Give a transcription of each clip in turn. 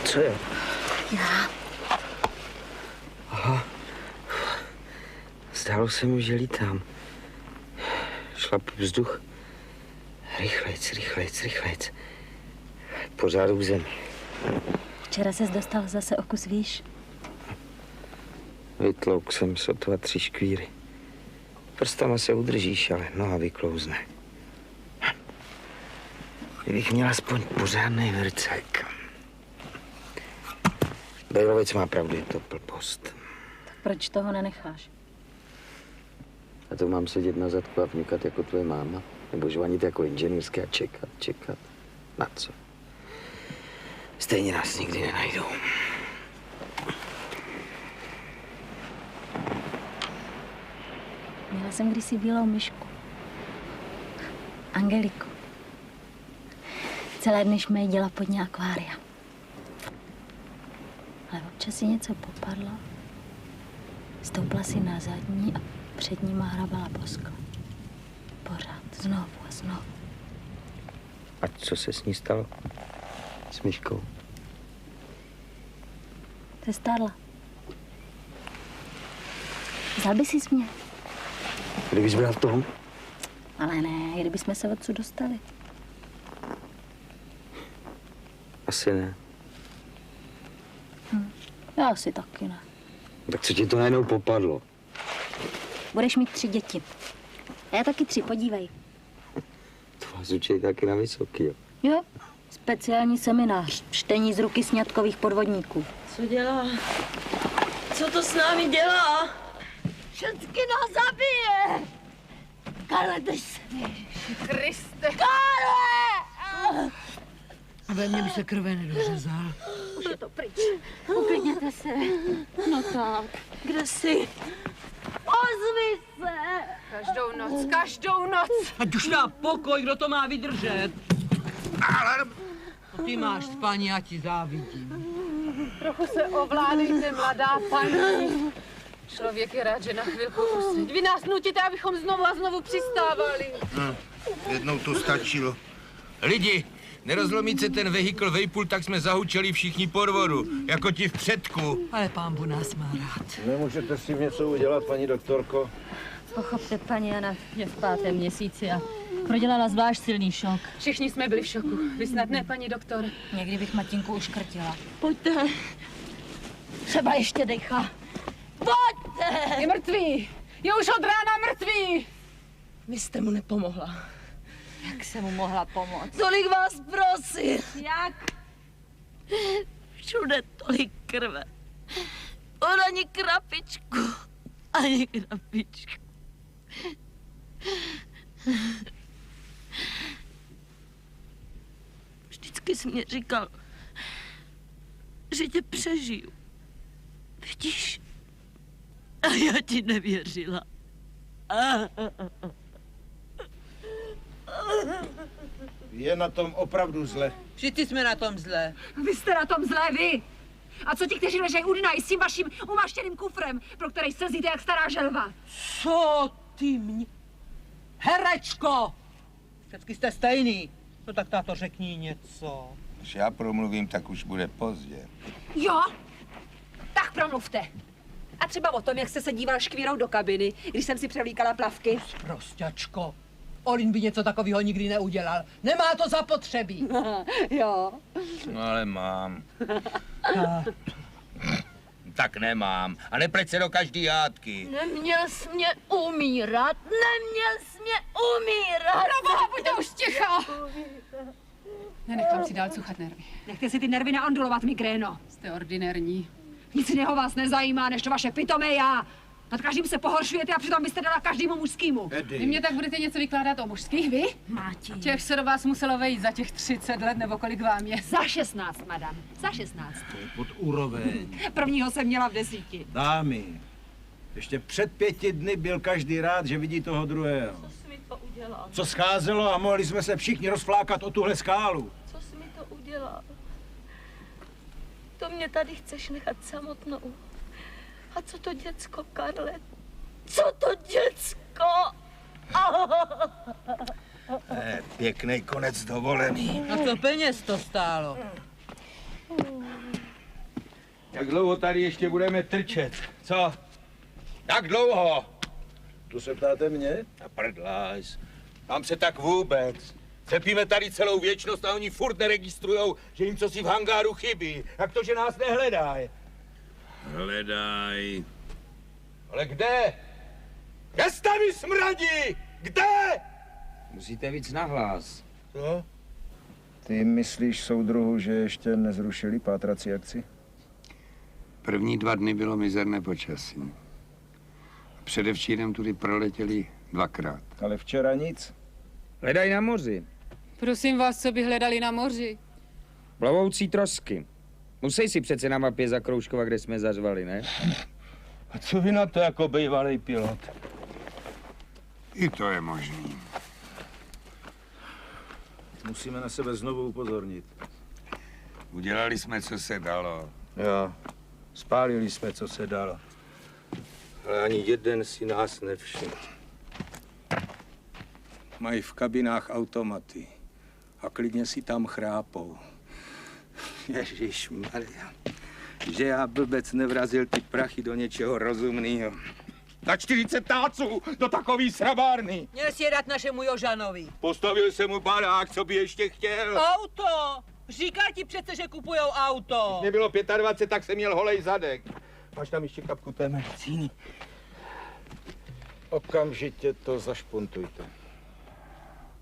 Co je? Já. Aha. Zdálo se mi, že lítám. Šlapu vzduch. Rychlejc. Pořád u zemi. Včera ses dostal zase o kus výš. Vytlouk jsem sotva 3 škvíry. Prstama se udržíš, ale noha vyklouzne. Kdybych měl aspoň pořádný vrcek. Bejlovec má pravdu, je to blbost. Tak proč toho nenecháš? A to mám sedět na zadku a vnikat jako tvoje máma? Nebo žvanit jako inženýrské a čekat? Na co? Stejně nás nikdy nenajdou. Měla jsem kdysi bílou myšku. Angeliku. Celé dny šmejdila pod ní akvária. Ale občas jí něco popadlo. Stoupla si na zadní a před ním hrabala po skle. Pořád, znovu a znovu. A co se s ní stalo? S myškou? Zestárla. Vzal by si mě? Kdybys byla v tom? Ale ne, kdybychom se odsud dostali. Asi ne. Já asi taky ne. Tak co ti to najednou popadlo? Budeš mít 3 děti. A já taky 3, podívej. To vás učí taky na vysoký, jo? Jo, speciální seminář. Čtení z ruky sňatkových podvodníků. Co dělá? Co to s námi dělá? Všecky nás zabije! Karle, drž se. Kriste! Karle! A ve mně by se krve nedořezal. Už je to pryč. Uklidněte se. No tak, kde jsi? Ozvi se! Každou noc! Ať už dá pokoj, kdo to má vydržet. No, ty máš spaní, já ti závidím. Trochu se ovládejte, mladá paní. Člověk je rád, že na chvilku usne. Vy nás nutíte, abychom znovu a znovu přistávali. Jednou to stačilo. Lidi, nerozlomíte ten vehikl vejpůl, tak jsme zahučeli všichni po dvoru, jako ti v předku. Ale pán Bůh nás má rád. Nemůžete s tím něco udělat, paní doktorko? Pochopte, paní Jana je v 5. měsíci a prodělala zvlášť silný šok. Všichni jsme byli v šoku. Vy snad ne, paní doktor? Někdy bych Matinku uškrtila. Pojďte. Třeba ještě dechá. Pojďte! Je mrtvý! Je už od rána mrtvý! Vy jste mu nepomohla. Jak jsem mu mohla pomoct? Tolik vás prosím. Jak? Všude tolik krve. On ani krapičku. Ani krapičku. Vždycky jsi mě říkal, že tě přežiju. Vidíš? A já ti nevěřila. Je na tom opravdu zle. Všichni jsme na tom zle. Vy jste na tom zlé, vy! A co ti, kteří ležejí u dna i s tím vaším umaštěným kufrem, pro který slzíte jak stará želva? Co ty mě? Herečko! Všichni jste stejný. No tak táto řekni něco. Když já promluvím, tak už bude pozdě. Jo? Tak promluvte. A třeba o tom, jak jste se díval škvírou do kabiny, když jsem si převlíkala plavky. Prosťačko. Olin by něco takového nikdy neudělal. Nemá to zapotřebí. Jo. No ale mám. Tak nemám. A nepleť se do každý hádky. Neměl jsi mě umírat. Neměl jsi mě umírat. Proboha, buďte už ticha! Nenechám si dál cuchat nervy. Nechte si ty nervy naondulovat, migréno. Jste ordinérní. Nic jiného vás nezajímá, než to vaše pitomé já. Nad každým se pohoršujete a přitom byste dala každému mužskému. Edy. Vy mě tak budete něco vykládat o mužských, vy? Máti. Těch se do vás muselo vejít za těch 30 let, nebo kolik vám je. Za 16, madam. Za 16. Pod úroveň. Prvního jsem měla v 10. Dámy, ještě před 5 dny byl každý rád, že vidí toho druhého. Co jsi mi to udělal? Co scházelo a mohli jsme se všichni rozflákat o tuhle skálu. Co jsi mi to udělal? To mě tady chceš nechat samotnou. A co to děcko, Karle? Co to děcko? Pěkný konec dovolený. A co peněz to stálo? Jak dlouho tady ještě budeme trčet? Co? Jak dlouho? Tu se ptáte mě? A prdláš. Mám se tak vůbec. Cepíme tady celou věčnost a oni furt neregistrujou, že jim cosi v hangáru chybí. Jak to, že nás nehledají? Hledaj. Ale kde? Kde jste mi smradí? Kde? Musíte víc nahlas. Co? Ty myslíš, soudruhu, že ještě nezrušili pátrací akci? První 2 dny bylo mizerné počasí. Předevčírem tudy proletěli 2krát. Ale včera nic. Hledají na moři. Prosím vás, co by hledali na moři? Plovoucí trosky. Musí si přece na mapě zakroužkovat, kde jsme zařvali, ne? A co vy na to jako bývalý pilot? I to je možný. Musíme na sebe znovu upozornit. Udělali jsme, co se dalo. Jo, spálili jsme, co se dalo. Ale ani jeden si nás nevšiml. Mají v kabinách automaty a klidně si tam chrápou. Ježišmarja, že já blbec nevrazil ty prachy do něčeho rozumného. Na 40 táců do takový srabárny. Měl si je dát našemu Jožanovi. Postavil jsem mu barák, co by ještě chtěl. Auto! Říká ti přece, že kupujou auto. Mě bylo 25, tak jsem měl holej zadek. Máš tam ještě kapku té medicíny? Okamžitě to zašpuntujte.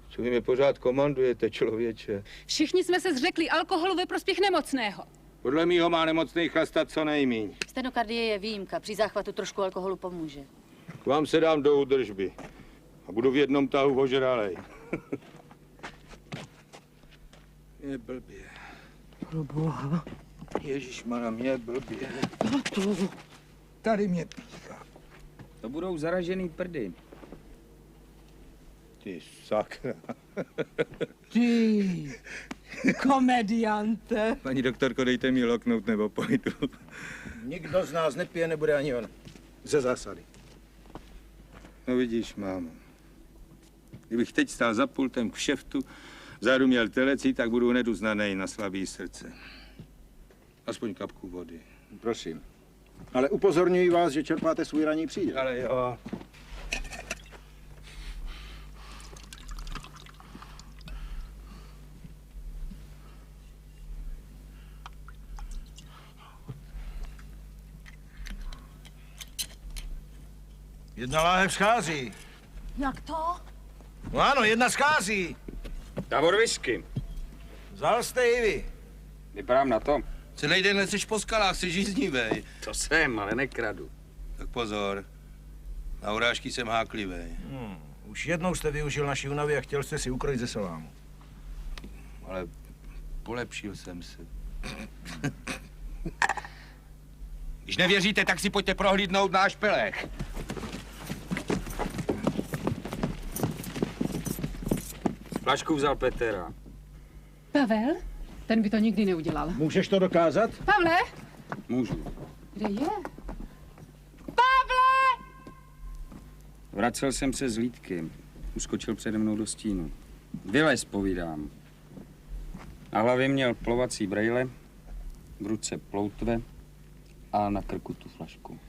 Co vy mě pořád komandujete, člověče? Všichni jsme se zřekli alkoholu ve prospěch nemocného. Podle mýho má nemocnej chlastat co nejmíň. Stenokardie je výjimka. Při záchvatu trošku alkoholu pomůže. K vám se dám do údržby a budu v jednom tahu ožralej. Je blbě. Proboha. Ježišmarja, mě blbě. Tady mě píchá. To budou zaražený prdy. Ty sakra. Ty, komediante. Paní doktorko, dejte mi loknout nebo pojdu. Nikdo z nás nepije, nebude ani on. Ze zásady. No vidíš, mámo. Kdybych teď stál za pultem k šeftu, vzadu měl telecí, tak budu hned uznanej na slabý srdce. Aspoň kapku vody. Prosím. Ale upozorňuji vás, že čerpáte svůj ranní příděl. Ale jo. Jedna láhev schází. Jak to? No ano, jedna schází. Davor whisky. Vzal jste i vy. Vypadám na to. Celý den leceš po skalách, jsi žíznivej. To jsem, ale nekradu. Tak pozor. Na urážky jsem háklivej. Už jednou jste využil naši únavy a chtěl jste si ukrojit ze salámu. Ale polepšil jsem se. Když nevěříte, tak si pojďte prohlídnout náš pelech. Flašku vzal Petera. Pavel? Ten by to nikdy neudělal. Můžeš to dokázat? Pavle? Můžu. Kde je? Vracel jsem se z hlídky. Uskočil přede mnou do stínu. Vylez, povídám. Na hlavě měl plovací brejle, v ruce ploutve a na krku tu flašku.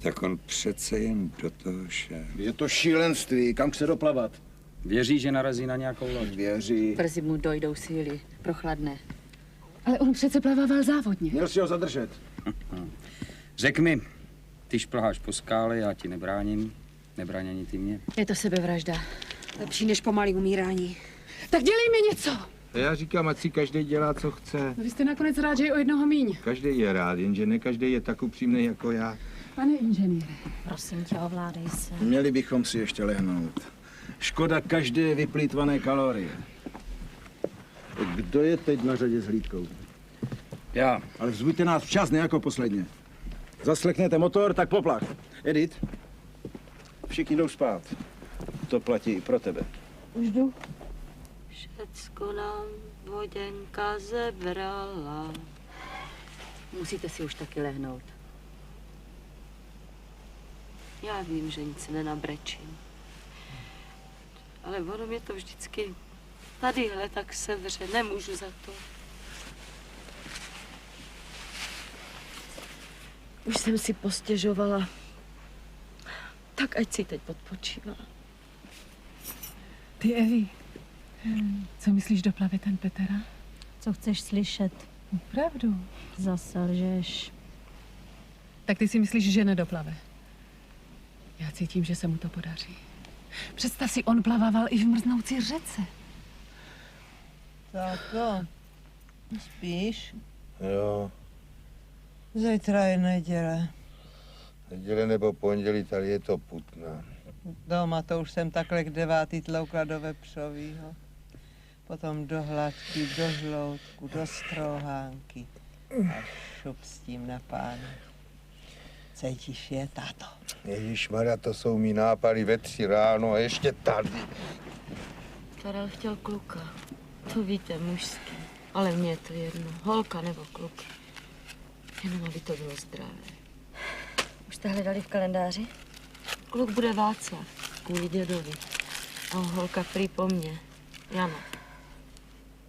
Tak on přece jen do toho šel. Je to šílenství, kam chce doplavat? Věří, že narazí na nějakou loď. Věří. Brzy mu dojdou síly. Prochladne. Ale on přece plavával závodně. Měl si ho zadržet. Řek mi, ty šplháš po skále, já ti nebráním. Nebráň ani ty mě. Je to sebevražda. Lepší než pomalý umírání. Tak dělejme něco. Já říkám, ať si každý dělá, co chce. Vy jste nakonec rád, že je o jednoho míň. Každý je rád, jenže ne každý je tak upřímný jako já. Pane inženýre. Prosím tě, ovládej se. Měli bychom si ještě lehnout. Škoda každé vyplýtvané kalorie. Kdo je teď na řadě s hlídkou? Já. Ale vzbuďte nás včas, ne jako posledně. Zasleknete motor, tak poplach. Edith, všichni jdou spát. To platí i pro tebe. Už jdu. Všecko nám voděnka zebrala. Musíte si už taky lehnout. Já vím, že nic nenabrečím. Ale ono mě to vždycky tadyhle tak sevře. Nemůžu za to. Už jsem si postěžovala. Tak ať si teď odpočívá. Ty, Evi, co myslíš do plavy ten Petera? Co chceš slyšet? Pravdu. Zase lžeš. Tak ty si myslíš, že nedoplave. Já cítím, že se mu to podaří. Představ si, on plavával i v mrznoucí řece. Táto, spíš? Jo, Zítra je neděle. neděle nebo pondělí, tady je to putna. Doma to už jsem takhle k 9. tloukla do vepřovýho. Potom do hladky, do žloutku, do strouhánky. A šup s tím na pána. Cítíš je, táto? Ježišmarja, to jsou mý nápady ve 3 ráno a ještě tady. Karel chtěl kluka. To víte, mužský. Ale mně je to jedno. Holka nebo kluk. Jenom aby to bylo zdravé. Už jste hledali v kalendáři? Kluk bude Václav. Kvůli dědovi. A holka prý po mně. Jana.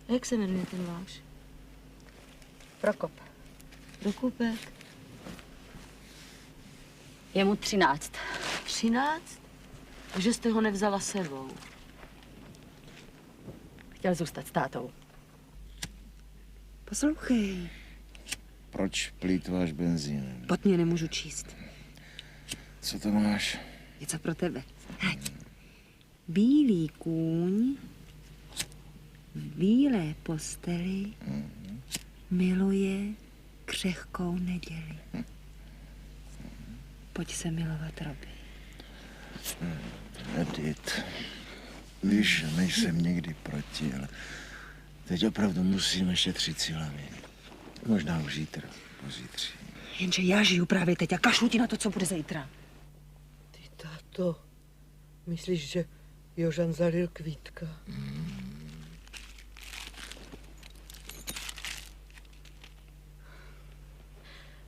A jak se jmenuje ten váš? Prokop. Prokupek. Je mu 13. 13? A že jste ho nevzala sebou? Chtěl zůstat s tátou. Poslouchej, Proč plýtváš benzínem? pod mě nemůžu číst. Co to máš? Něco pro tebe. Hej. Bílý kůň v bílé posteli miluje křehkou neděli. Pojď se milovat, Robi. Edith, víš, že nejsem nikdy proti, ale teď opravdu musíme šetřit silami. Možná už zítra, pozítří. Jenže já žiju právě teď a kašlu ti na to, co bude zítra. Ty, táto, myslíš, že Jožan zalil Kvítka?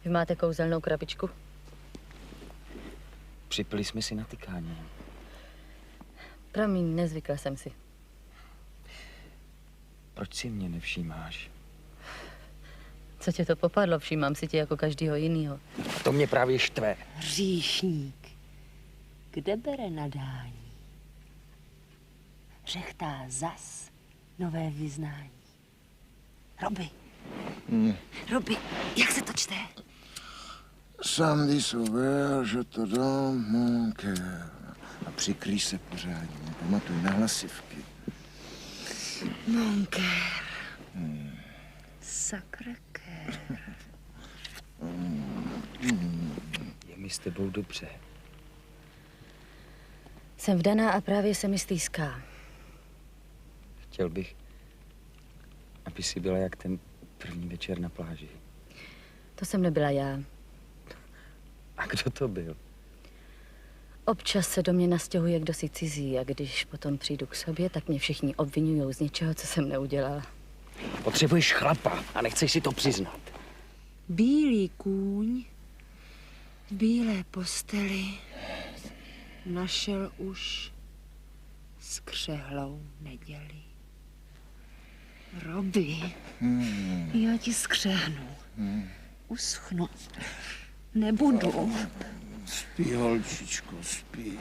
Vy máte kouzelnou krabičku? Připili jsme si na tykání. Promiň, nezvykla jsem si. Proč si mě nevšímáš? Co tě to popadlo? Všímám si tě jako každýho jinýho. To mě právě štve. Hříšník, kde bere nadání? Řechtá zas nové vyznání. Robi, Robi, jak se to čte? Samedi sauveur, je te donne mon cœur. A přikrý se pořádně, pamatuj na hlasivky. Mon cœur. Sacré cœur. Je mi s tebou dobře. Jsem vdaná a právě se mi stýská. Chtěl bych, aby si byla jak ten první večer na pláži. To jsem nebyla já. A kdo to byl? Občas se do mě nastěhuje kdosi cizí a když potom přijdu k sobě, tak mě všichni obvinujou z něčeho, co jsem neudělala. Potřebuješ chlapa a nechceš si to přiznat. Bílý kůň v bílé posteli našel už skřehlou neděli. Robi, já ti skřehnu. Uschnu. Nebudu. Spí, holčičko, spí.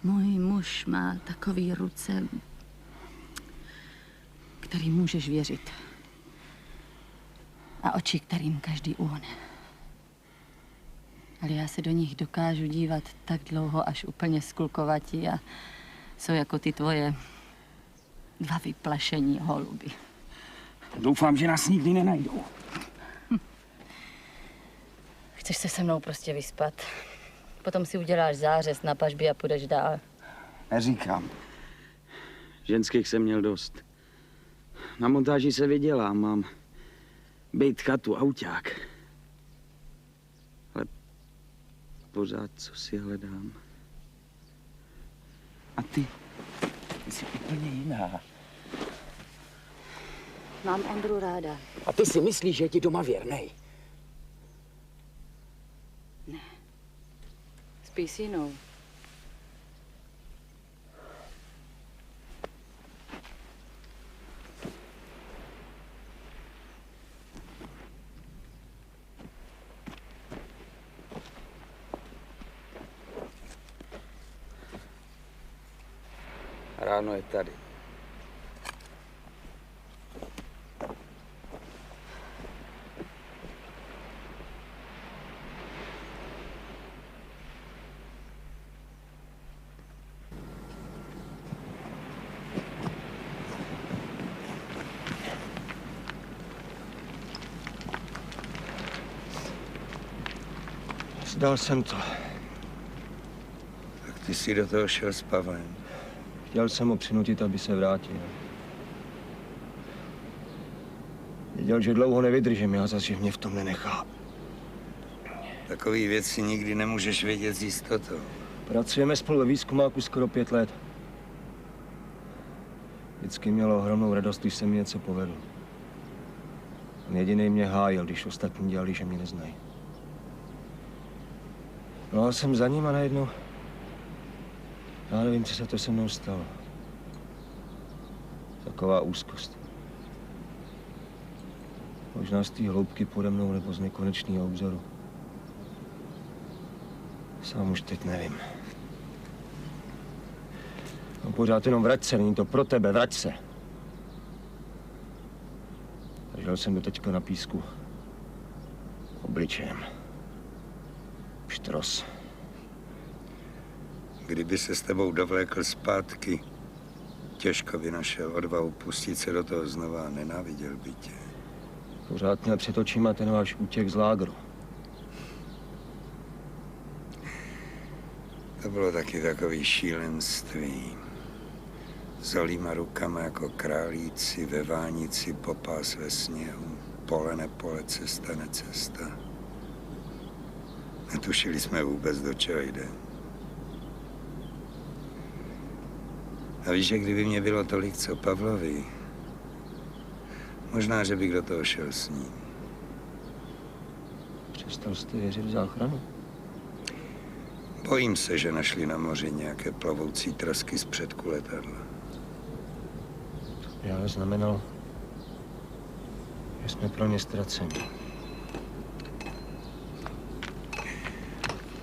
Můj muž má takový ruce, kterým můžeš věřit. A oči, kterým každý uhne. Ale já se do nich dokážu dívat tak dlouho, až úplně skulkovatí a jsou jako ty tvoje 2 vyplašení holuby. Doufám, že nás nikdy nenajdou. Chceš se se mnou prostě vyspat? Potom si uděláš zářez na pažbě a půjdeš dál. Neříkám. Ženských jsem měl dost. Na montáži se vydělám, mám bejt chatu, auťák. Ale pořád co si hledám. A ty jsi úplně jiná. Mám Ondru ráda. A ty si myslíš, že je ti doma věrnej? Spí s jinou. Ráno je tady. Zdal jsem to. Tak ty jsi do toho šel s Pavlem. Chtěl jsem ho přinutit, aby se vrátil. Věděl, že dlouho nevydržím, já zase, že mě v tom nenechá. Takový věci nikdy nemůžeš vědět s jistotou. Pracujeme spolu ve výzkumáku skoro 5 let. Vždycky mělo ohromnou radost, když se mi něco povedlo. On jedinej mě hájil, když ostatní dělali, že mě neznají. No a jsem za ním a najednou... Já nevím, co se to se mnou stalo. Taková úzkost. Možná z té hloubky pode mnou nebo z nekonečného obzoru. Sám už teď nevím. No pořád jenom vrať se, není to pro tebe, vrať se. Držel jsem do teďka na písku. Obličejem. Štros. Kdyby se s tebou dovlékl zpátky, těžko by našel odvahu pustit se do toho znova a nenáviděl by tě. Pořád měl před očima ten váš útěk z lágru. To bylo taky takový šílenství. S holýma rukama jako králíci ve vánici, popás ve sněhu, pole nepole, cesta necesta. Netušili jsme vůbec, do čeho jde. A víš, že kdyby mě bylo tolik, co Pavlovi, možná, že bych do toho šel s ním. Přestal jste věřit v záchranu? Bojím se, že našli na moři nějaké plovoucí trosky z předku letadla. To by ale znamenalo, že jsme pro ně ztraceni.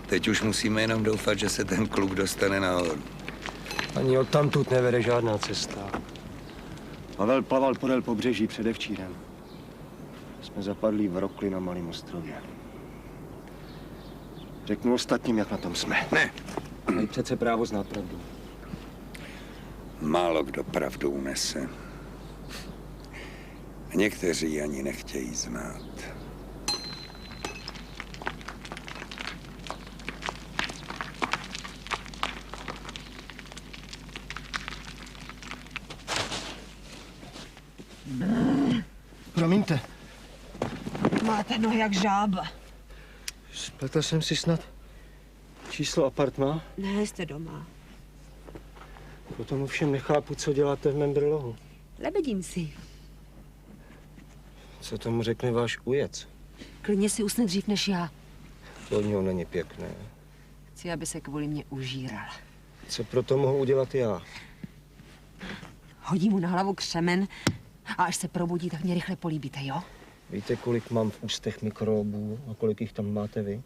Teď už musíme jenom doufat, že se ten kluk dostane nahoru. Ani odtamtud nevede žádná cesta. Pavel plaval podél pobřeží předevčírem. Jsme zapadli v Rokli na malém ostrově. Řeknu ostatním, jak na tom jsme. Ne. Mají přece právo znát pravdu. Málo kdo pravdu unese. Někteří ani nechtějí znát. Promiňte. Máte nohy jak žába. Spletl jsem si snad číslo apartmá. Ne, jste doma. Potom ovšem nechápu, co děláte v mém brlohu. Lebedím si. Co tomu řekne váš ujec? Klidně si usne dřív než já. To od něho není pěkné. Chci, aby se kvůli mě užíral. Co pro to mohu udělat já? Hodí mu na hlavu křemen a až se probudí, tak mě rychle políbíte, jo? Víte, kolik mám v ústech mikrobů a kolik jich tam máte vy?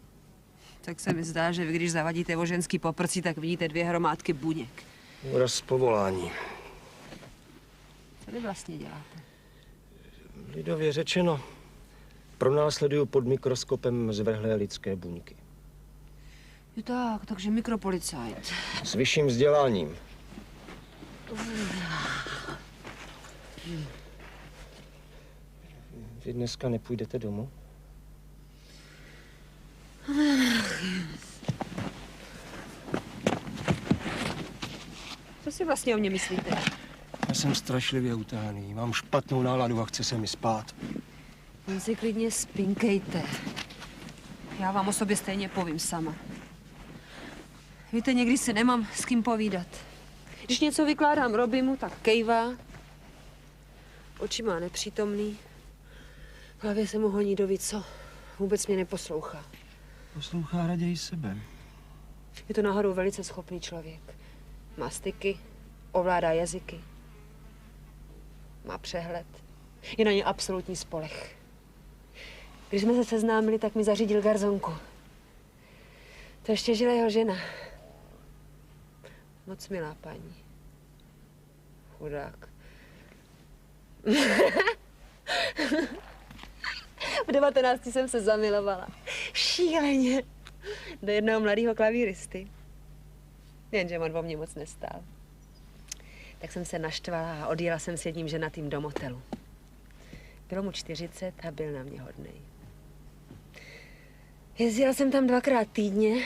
Tak se mi zdá, že vy, když zavadíte o ženský poprcí, tak vidíte 2 hromádky buněk. Úraz z povolání. Co vy vlastně děláte? Lidově řečeno, pronásleduju pod mikroskopem zvrhlé lidské buňky. Jo tak, takže mikropolicajt. S vyšším vzděláním. Vy dneska nepůjdete domů? Co si vlastně o mě myslíte? Já jsem strašlivě utáhaný, mám špatnou náladu a chce se mi spát. Jen si klidně spinkejte. Já vám o sobě stejně povím sama. Víte, někdy si nemám s kým povídat. Když něco vykládám Robimu, tak kejvá. Oči má nepřítomný. V hlavě se mu honí do víc, co? Vůbec mě neposlouchá. Poslouchá raději sebe. Je to náhodou velice schopný člověk. Má styky, ovládá jazyky. Má přehled. Je na ně absolutní spoleh. Když jsme se seznámili, tak mi zařídil garzonku. To ještě žila jeho žena. Moc milá paní. Chudák. V 19 jsem se zamilovala. Šíleně. Do jednoho mladého klavíristy. Jenže on o mě moc nestál. Tak jsem se naštvala a odjela jsem s jedním ženatým do motelu. Bylo mu 40 a byl na mě hodnej. Jezdila jsem tam 2krát týdně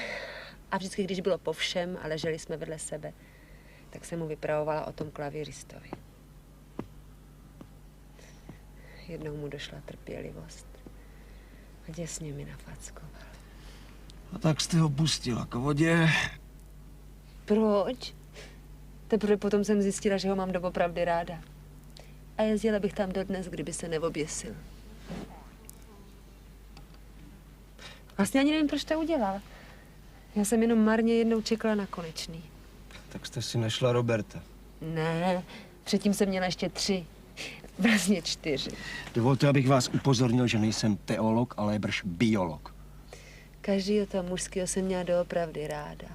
a vždycky, když bylo po všem a leželi jsme vedle sebe, tak jsem mu vypravovala o tom klavíristovi. Jednou mu došla trpělivost a děsně mi nafackoval. A tak jste ho pustila k vodě. Proč? Teprve potom jsem zjistila, že ho mám doopravdy ráda. A jezdila bych tam dodnes, kdyby se neoběsil. Vlastně ani nevím, proč to udělal. Já jsem jenom marně jednou čekala na konečný. Tak jste si našla Roberta. Ne, předtím jsem měla ještě 3. Vlastně 4. Dovolte, abych vás upozornil, že nejsem teolog, ale brž biolog. Každýho toho mužského jsem měla doopravdy ráda.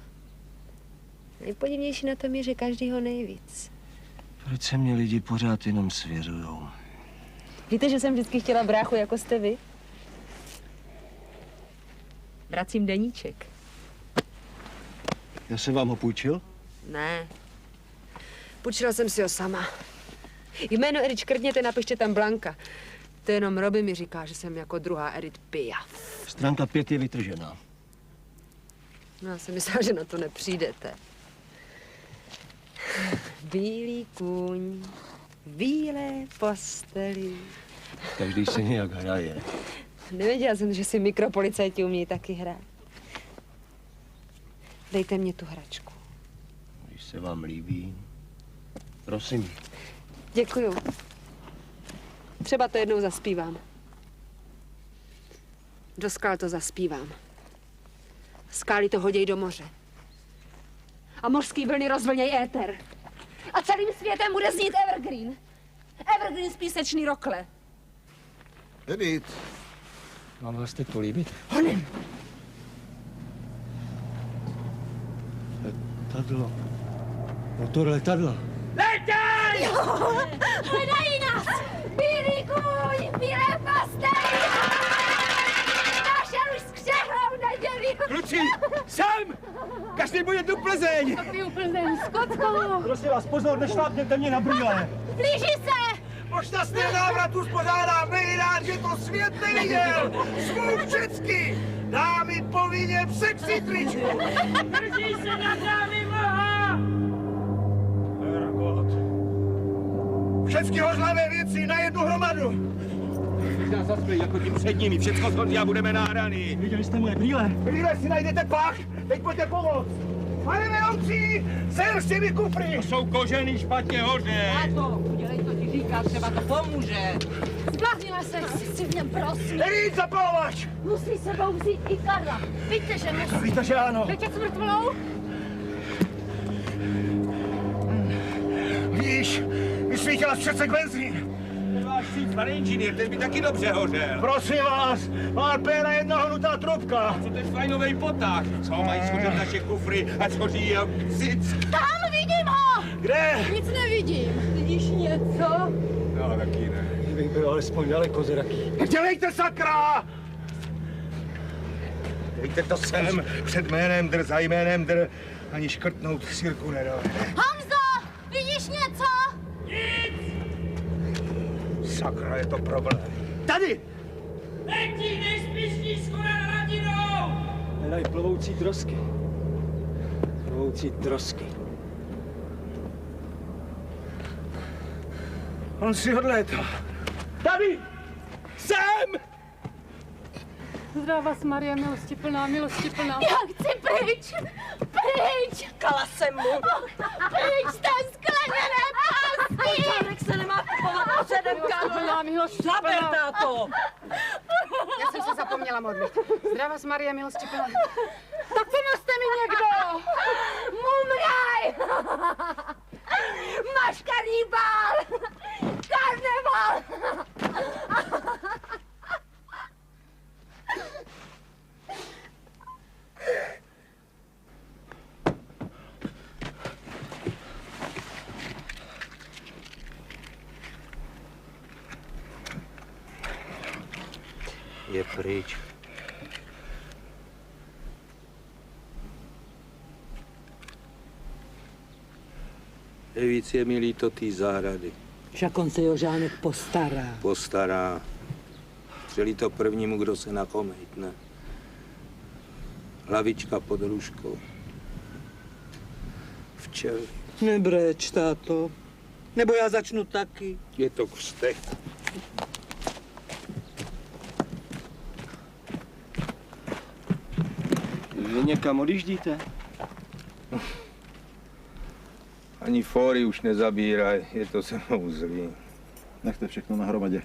Nejpodivnější na tom je, že každýho nejvíc. Proč se mě lidi pořád jenom svěřujou? Víte, že jsem vždycky chtěla bráchu, jako jste vy? Vracím deníček. Já jsem vám ho půjčil? Ne. Půjčila jsem si ho sama. Jméno Edith škrtněte, napište tam Blanka. To jenom Roby mi říká, že jsem jako druhá Edith Piaf. Stránka 5 je vytržená. No, já jsem myslela, že na to nepřijdete. Bílý kůň, bílé posteli. Každý se nějak hraje. Nevěděla jsem, že si mikropolicajti umějí taky hrát. Dejte mě tu hračku. Když se vám líbí, prosím. Děkuju. Třeba to jednou zaspívám. Do skal to zaspívám. Skály to hoděj do moře. A mořský vlny rozvlněj éter. A celým světem bude znít Evergreen. Evergreen z Písečný rokle. Edith. Mám vás teď políbit? Honem. Letadlo. Motor letadla. Letěj! Hledají nás! Bílý kůň, bílé pastely! Našel už skřehlou neděli! Kluci, sem! Každý bude tu Plzeň! Takový Plzeň, Skotko! Prosím vás, pozor, nešlápněte mě na brýle! Blíží se! Po šťastný návrat uspořádám nejrád, že to svět neviděl! Svou všecky! Dámy povinně překřit tričku! Drží se na dámy moha! Hergot. Všecky hořlavé věci na jednu hromadu! Když nás zasklí jako tím před nimi, všecko shodí a budeme nahraný. Viděli jste moje brýle? Brýle si najdete pak, teď pojďte pomoct! Pane vedoucí, sem s těmi kufry! To jsou kožený špatně hoře! Táto, udělej to, ti říká, třeba to pomůže. Zbláznila se, si v něm prosím. Nevím, zapalovač! Musí sebou vzít i Karla. Víte, že musí. Víte, že ano. Letět s mrtvolou? Víš, vysvítila přece benzín. Ten váš síť, pane inženýr, ten by taky dobře hořel. Prosím vás, pár péra jedna hnutá trubka. Co to je fajnovej potah? Co mají schořet naše kufry a schoří jeho cic? Tam vidím ho! Kde? Nic nevidím. Vidíš něco? No, taky ne. Kdybych byl alespoň daleko zraký. Dělejte, sakra! Dejte to sem, před jménem dr, za jménem dr, ani škrtnout sirku nedojde. Honzo, vidíš něco? Sakra, je to problém. Tady! Letí nejspíšní nad hladinou! Hledají plovoucí trosky. Plovoucí trosky. On si odlétá. Tady! Sem! Zdravá vás, Maria, milostiplná, milostiplná. Já chci pryč! Pryč! Kala jsem mu. Pryč z té skleněné pasti! Člověk se nemá kupovat pořadem, milostiplná. táto! Já jsem se zapomněla modlit. Zdravá vás Marie, milostiplná. Tak pomozte mi někdo! Mumraj! Máš kanibál! Karneval! Je pryč. Nejvíc je mi líto té zahrady. Však on se Jožánek postará. Postará. Střelí to prvnímu, kdo se na kom hejtne. Hlavička pod ruškou. Včely. Nebreč, táto. Nebo já začnu taky. Je to křtek. Vy někam odjíždíte? Ani fóry už nezabíraj, je to se mnou zlý. Nechte všechno na hromadě.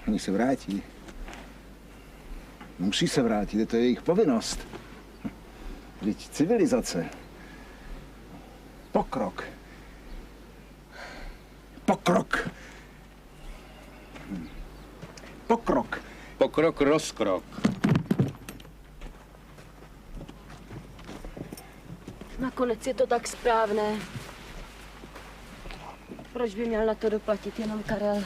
Oni se vrátí. Musí se vrátit, to je jejich povinnost. Vždyť civilizace. Pokrok. Pokrok. Pokrok. Pokrok, rozkrok. Nakonec je to tak správné. Proč by měl na to doplatit jenom Karel?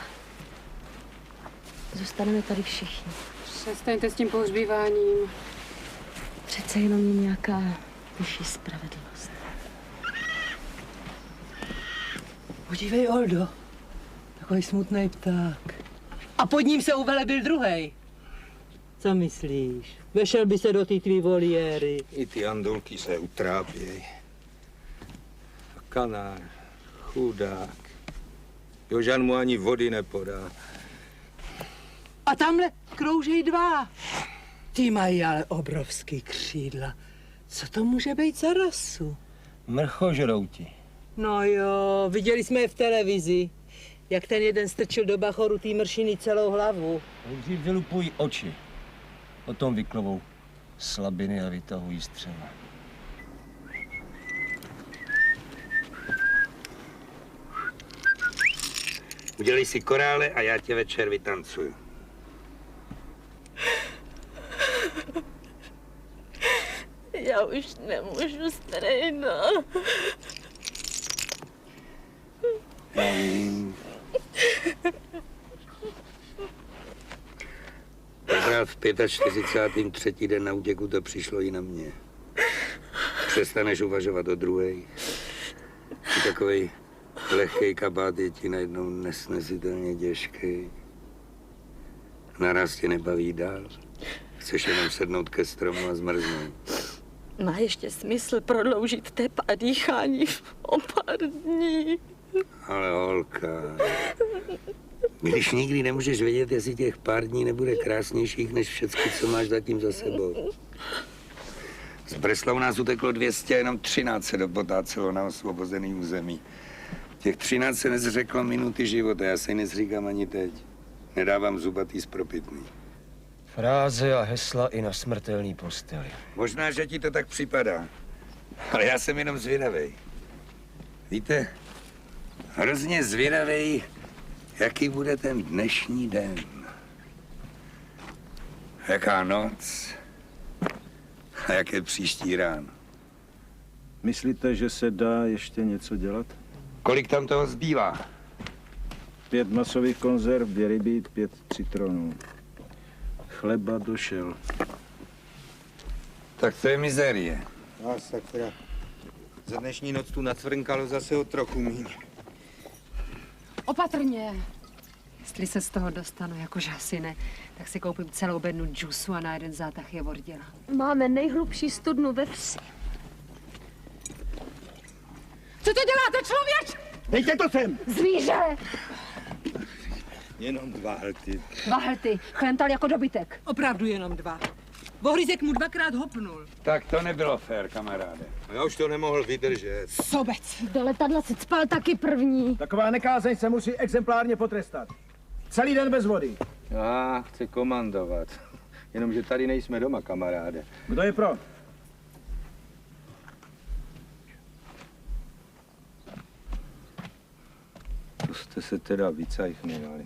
Zůstaneme tady všichni. Přestaňte s tím pohřbíváním. Přece jenom je nějaká vyšší spravedlnost. Podívej, Oldo. Takový smutný pták. A pod ním se uvelebil druhej. Co myslíš? Vešel by se do té tvý voliéry. I ty andulky se utrápěj. A kanár, chudák. Jožan mu ani vody nepodá. A tamhle kroužej dva. Ty mají ale obrovský křídla. Co to může být za rasu? Mrchožrouti. No jo, viděli jsme je v televizi. Jak ten jeden strčil do bachoru tý mršiny celou hlavu. Nejdřív vylupují oči. Potom vyklovou slabiny a vytahují střeva. Udělej si korále a já tě večer vytancuju. Já už nemůžu, strejno. Já vím. Tenkrát v 45. den na útěku to přišlo i na mě. Přestaneš uvažovat o druhej. Takovej lehkej kabát je ti najednou nesnesitelně těžký. Naraz tě nebaví dál. Chceš jenom sednout ke stromu a zmrznout. Má ještě smysl prodloužit tep a dýchání o pár dní. Ale holka, když nikdy nemůžeš vědět, jestli těch pár dní nebude krásnějších než všechny, co máš zatím za sebou. Z Breslau nás uteklo 200 a jenom 13 se dopotácelo na osvobozený území. Těch 13 se nezřeklo minuty života, já se nezříkám ani teď. Nedávám zubatý spropitný. Fráze a hesla i na smrtelný posteli. Možná, že ti to tak připadá, ale já jsem jenom zvědavej. Víte, hrozně zvědavej, jaký bude ten dnešní den. Jaká noc a jaké příští ráno. Myslíte, že se dá ještě něco dělat? Kolik tam toho zbývá? 5 masových konzerv, 2 ryby, 5 citronů. Chleba došel. Tak to je mizérie. A sakra. Za dnešní noc tu nacvrnkalo zase o trochu míň. Opatrně. Jestli se z toho dostanu, jakože asi ne, tak si koupím celou bednu džusu a na jeden zátah je vorděla. Máme nejhlubší studnu ve vsi. Co to děláte, člověk? Dejte to sem! Zvíře! Jenom 2 hlty. 2 hlty, chlental jako dobytek. Opravdu jenom 2. Bohryzek mu 2krát hopnul. Tak to nebylo fér, kamaráde. Já už to nemohl vydržet. Sobec. Do letadla si cpal taky první. Taková nekázeň se musí exemplárně potrestat. Celý den bez vody. Já chci komandovat. Jenomže tady nejsme doma, kamaráde. Kdo je pro? To jste se teda vycajchnuli.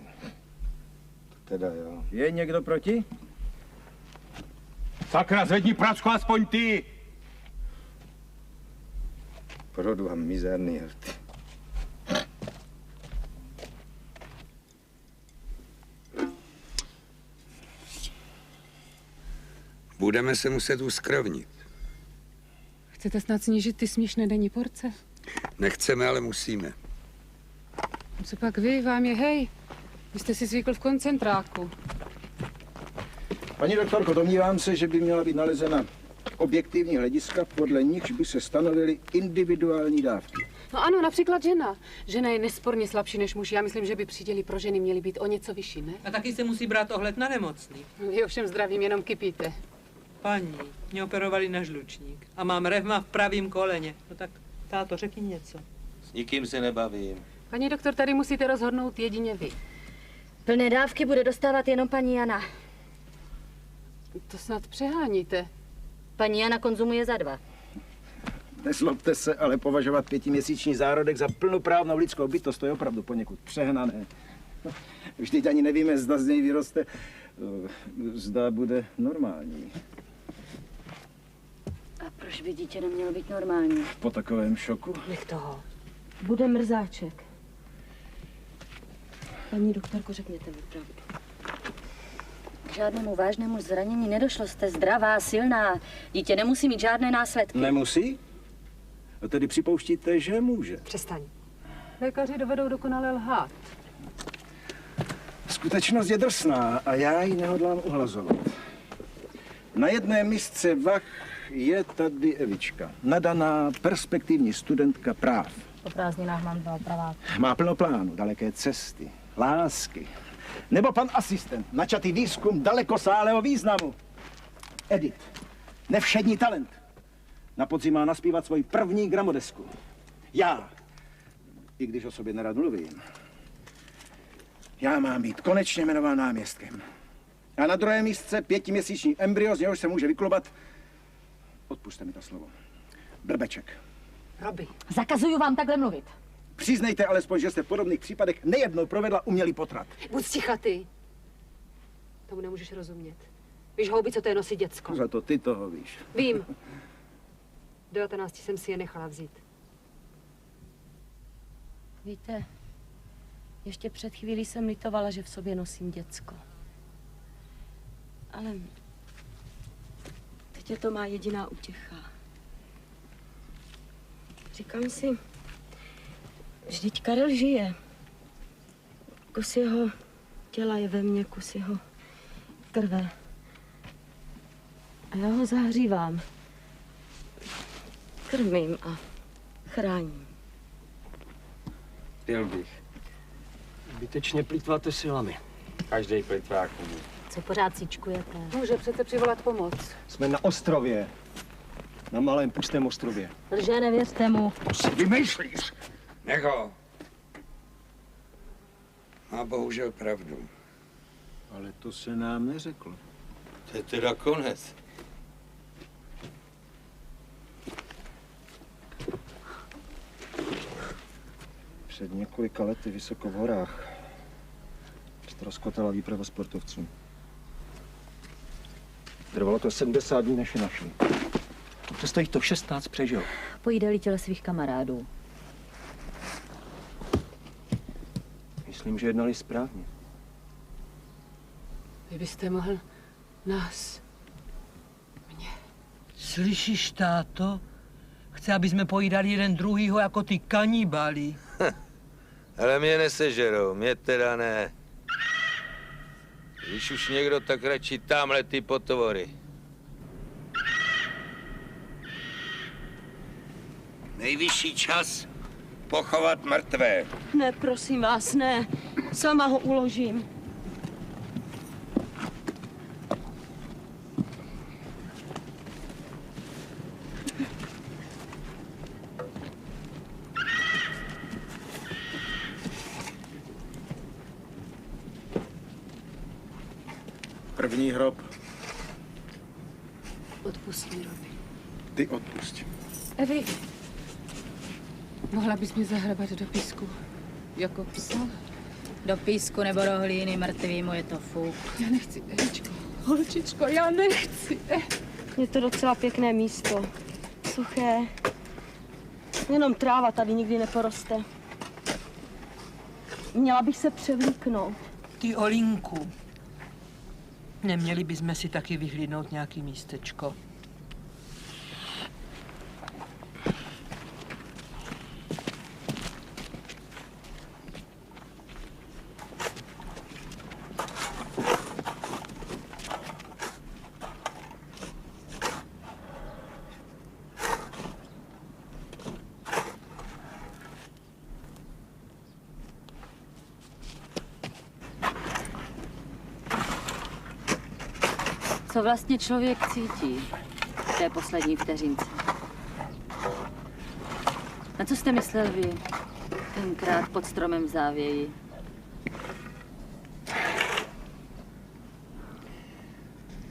To teda jo. Je někdo proti? Sakra, zvedni pracku aspoň ty! Produ vám mizerný hrty. Budeme se muset uskrovnit. Chcete snad snížit ty směšné denní porce? Nechceme, ale musíme. Co pak vy, vám je hej. Vy jste si zvykl v koncentráku. Paní doktorko, domnívám se, že by měla být nalezena objektivní hlediska, podle nichž by se stanovily individuální dávky. No ano, například žena. Žena je nesporně slabší než muž. Já myslím, že by příděly pro ženy měly být o něco vyšší, ne? A taky se musí brát ohled na nemocný. Vy ovšem zdravím jenom kypíte. Paní, mě operovali na žlučník a mám revma v pravém koleně. No tak, táto, řekni něco. S nikým se nebavím. Paní doktor, tady musíte rozhodnout jedině vy. Plné dávky bude dostávat jenom paní Jana. To snad přeháníte. Paní Jana konzumuje za 2. Nezlobte se, ale považovat 5měsíční zárodek za plnoprávnou lidskou bytost, to je opravdu poněkud přehnané. Vždyť ani nevíme, zda z něj vyroste, zda bude normální. A proč by dítě nemělo být normální? Po takovém šoku? Nech toho. Bude mrzáček. Paní doktorko, řekněte mi pravdu. K žádnému vážnému zranění nedošlo. Jste zdravá, silná. Dítě nemusí mít žádné následky. Nemusí? A tedy připouštíte, že může? Přestaň. Lékaři dovedou dokonale lhát. Skutečnost je drsná a já ji nehodlám uhlazovat. Na jedné misce vah je tady Evička, nadaná perspektivní studentka práv. Po prázdninách mám 2 praváky. Má plno plánu, daleké cesty, lásky. Nebo pan asistent, načatý výzkum dalekosáhlého významu. Edit, nevšední talent. Na podzim má naspívat svoji první gramodesku. Já, i když o sobě nerad mluvím, já mám být konečně jmenován náměstkem. A na druhé místce 5měsíční embryo, z něhož se může vyklobat, odpuste mi to slovo, blbeček. Robi. Zakazuju vám takhle mluvit. Přiznejte alespoň, že jste v podobných případech nejednou provedla umělý potrat. Buď sticha ty. Tomu nemůžeš rozumět. Víš, houby, co to je nosit děcko? Za to ty toho víš. Vím. V 19 jsem si je nechala vzít. Víte, ještě před chvílí jsem litovala, že v sobě nosím děcko. Ale teď je to má jediná útěcha. Říkám si, vždyť Karel žije. Kus jeho těla je ve mně, kus jeho krve. A já ho zahřívám. Krmím a chráním. Pil bych. Zbytečně plýtváte silami. Každý plitvák umí. Co pořád cíčkujete? Může přece přivolat pomoc. Jsme na ostrově. Na malém pustém ostrově. Lže, nevěřte mu. To si vymýšlíš. Nech ho. Má bohužel pravdu. Ale to se nám neřeklo. To je teda konec. Před několika lety vysoko v horách ztroskotala výprava sportovců. Trvalo to 70 dní, než je našli. Přesto jich to 16 přežil. Pojídali těle svých kamarádů. Myslím, že jednali správně. Vy byste mohl nás. Slyšíš, táto? Chce, aby jsme pojídali jeden druhýho jako ty kanibáli. Ale mě nesežerou, mě teda ne. Když už někdo, tak radši tamhle ty potvory. Nejvyšší čas pochovat mrtvé. Ne, prosím vás, ne. Sama ho uložím. První hrob. Odpust mi, Robi. Ty odpust. Evi, mohla bys mě zahrabat do písku, jako psa? Do písku nebo do hlíny mrtvýmu je to fuk. Já nechci, Evičko. Holčičko, já nechci. Je to docela pěkné místo. Suché. Jenom tráva tady nikdy neporoste. Měla bych se převlíknout. Ty Olinku, neměli bychom si taky vyhlídnout nějaký místečko? Co vlastně člověk cítí v té poslední vteřince? Na co jste myslel vy tenkrát pod stromem v závěji?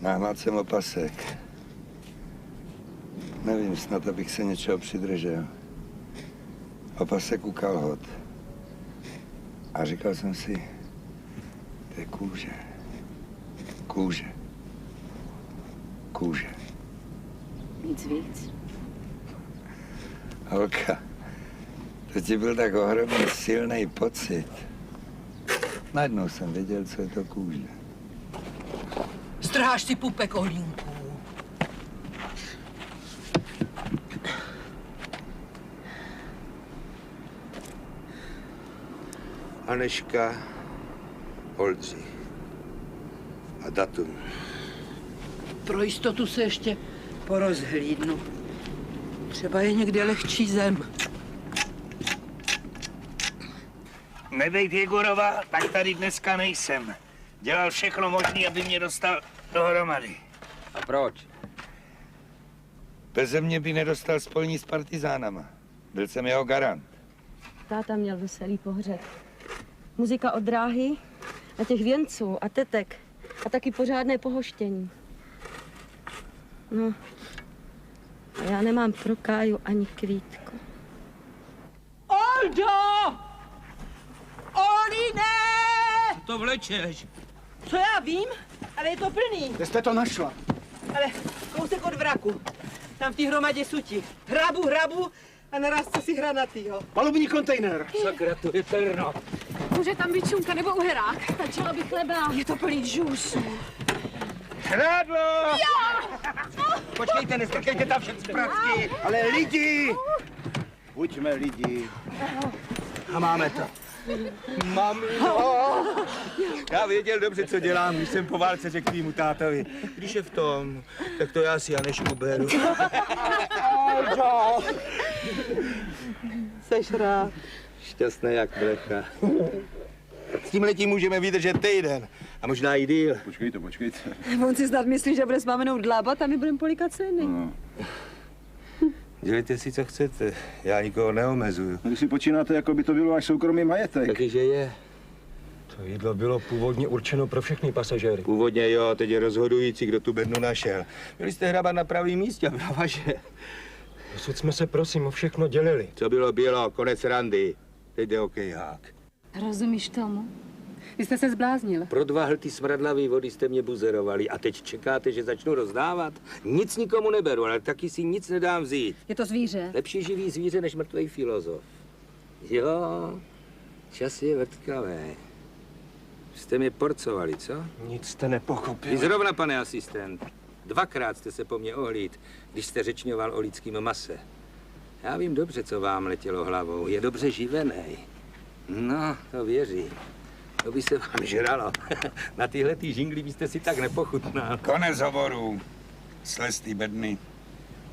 Náhlad jsem opasek. Nevím, snad abych se něčeho přidržel. Opasek u kalhot. A říkal jsem si, to je kůže. Kůže. Kůže. Nic víc? Holka, to ti byl tak ohromně silný pocit. Najednou jsem věděl, co je to kůže. Strháš si pupek, Olinku. Aneška, Oldřich a datum. Pro jistotu se ještě porozhlídnu. Třeba je někde lehčí zem. Nebejt Jegorova, tak tady dneska nejsem. Dělal všechno možné, aby mě dostal dohromady. A proč? Beze mě by nedostal spojení s partizánama. Byl jsem jeho garant. Táta měl veselý pohřeb. Muzika od dráhy a těch věnců a tetek a taky pořádné pohoštění. No, a já nemám pro Káju ani kvítku. Oldo! Oline! Co to vlečeš? Co já vím, ale je to plný. Kde jste to našla? Ale kousek od vraku. Tam v té hromadě suti. Hrabu a naraz co si hranatýho. Palubní kontejner. Sakra, to je terno. Může tam být šunka nebo uherák? Stačilo by chleba. Je to plný džůsů. Krádlo! Já! Počkejte, nestrkejte tam všechny pracky. Ale lidi! Buďme lidi. A máme to. Mamino! Já věděl dobře, co dělám, když jsem po válce řekl tvýmu tátovi. Když je v tom, tak to já si Anešku beru. Seš rád. Šťastné jak blecha. S tímhletím můžeme vydržet týden. A možná i díl. Počkejte. On si snad myslí, že bude s maminou dlábat a my budeme polikat ceny. No. Dělejte si, co chcete. Já nikoho neomezuju. Když si počínáte, jako by to bylo až soukromý majetek. Takyže je. To jídlo bylo původně určeno pro všechny pasažéry. Původně jo, teď je rozhodující, kdo tu bednu našel. Měli jste hrabat na pravý místě, byla vaše. Dosud jsme se, prosím, o všechno dělili. Co bylo, konec randy. Teď jde hokejhák. Rozumíš tomu? Vy jste se zbláznil. Pro 2 hlty smradlavý vody jste mě buzerovali a teď čekáte, že začnu rozdávat? Nic nikomu neberu, ale taky si nic nedám vzít. Je to zvíře. Lepší živý zvíře než mrtvý filozof. Jo, čas je vrtkavý. Jste mě porcovali, co? Nic jste nepochopil. Vy zrovna, pane asistent. 2krát jste se po mně ohlíd, když jste řečňoval o lidském mase. Já vím dobře, co vám letělo hlavou. Je dobře živenej. No, to věřím. To by se vám žralo. Na tyhletý žingli byste si tak nepochutnal. Konec hovoru. Sleztý bedny.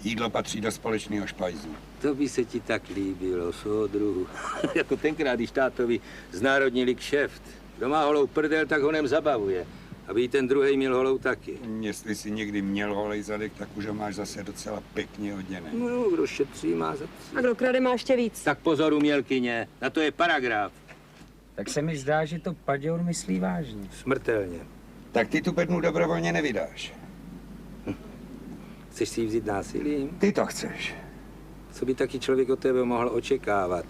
Jídlo patří do společného špajzu. To by se ti tak líbilo, soudruhu. Jako tenkrát, když tátovi znárodnili kšeft. Kdo má holou prdel, tak ho nem zabavuje. Aby i ten druhej měl holou taky. Jestli jsi někdy měl holej zadek, tak už ho máš zase docela pěkně oděný. No, kdo šetří, má za tři. A kdo krade, má ještě víc. Tak pozor, umělkyně, na to je paragraf. Tak se mi zdá, že to Paděur myslí vážně. Smrtelně. Tak ty tu bednu dobrovolně nevydáš. Chceš si ji vzít násilím? Ty to chceš. Co by taky člověk od tebe mohl očekávat?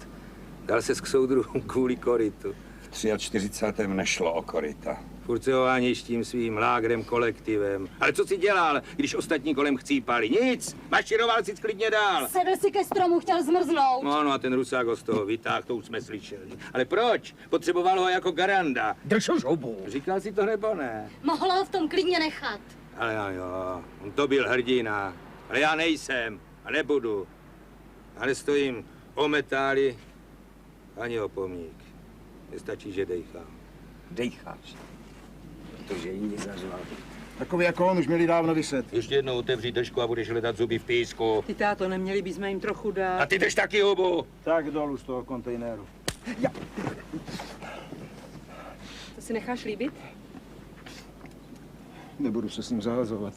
Dal ses k soudruhům kvůli korytu. V 43. nešlo o koryta. Furt se oháníš tím svým lágrem, kolektivem. Ale co jsi dělal, když ostatní kolem chcípali? Nic! Maširoval si klidně dál. Sedl si ke stromu, chtěl zmrznout. No a ten Rusák ho z toho vytáhl, to už jsme slyšeli. Ale proč? Potřeboval ho jako garanda. Drž už hubu. Říkal si to nebo ne? Mohla ho v tom klidně nechat. Ale jo, on to byl hrdina. Ale já nejsem a nebudu. A nestojím o metáli ani o pomník. Nestačí, že dejchám. Dejcháš? Protože jiní zařval. Takový jako on už měli dávno vyset. Ještě jednou otevři držku a budeš hledat zuby v písku. Ty táto, neměli bychom jim trochu dát. A ty drž taky hubu. Tak dolů z toho kontejneru. To si necháš líbit? Nebudu se s ním zahazovat.